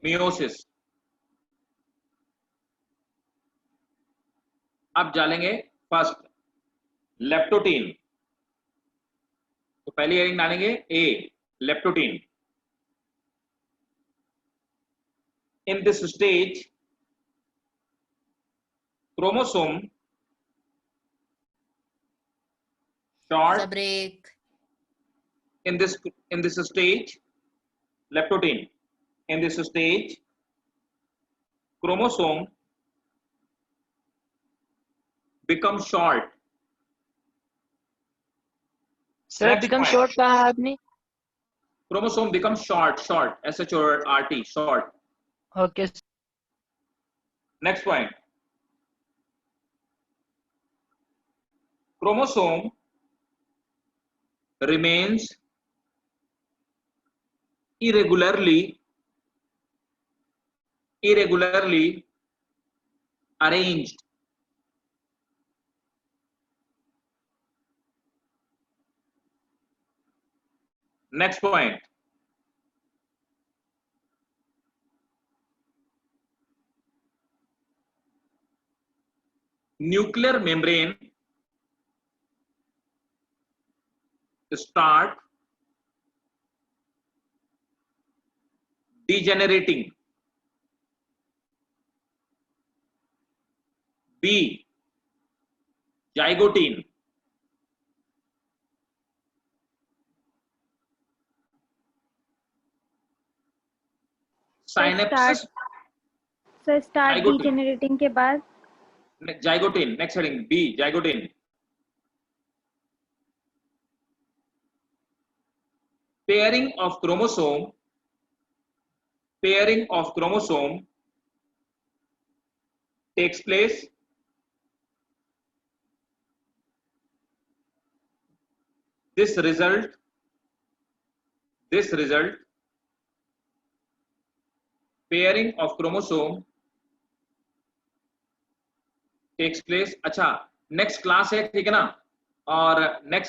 meiosis. अब डालेंगे फर्स्ट लेप्टोटीन, तो पहली हेडिंग डालेंगे A, leptotene. In this stage, chromosome short. Break. In this stage, leptotin. In this stage, chromosome becomes short. Sir Next become point. Short कहा आपने? Chromosome becomes short, SHORT, short. Okay Next point. Chromosome remains irregularly arranged. Next point. Nuclear membrane start degenerating. B, zygotene, synapsis, sir start Zygote. Degenerating के बाद zygotene, next heading B, zygotene. Pairing of chromosome takes place this result pairing of chromosome takes place। अच्छा नेक्स्ट क्लास है, ठीक है ना, और नेक्स्ट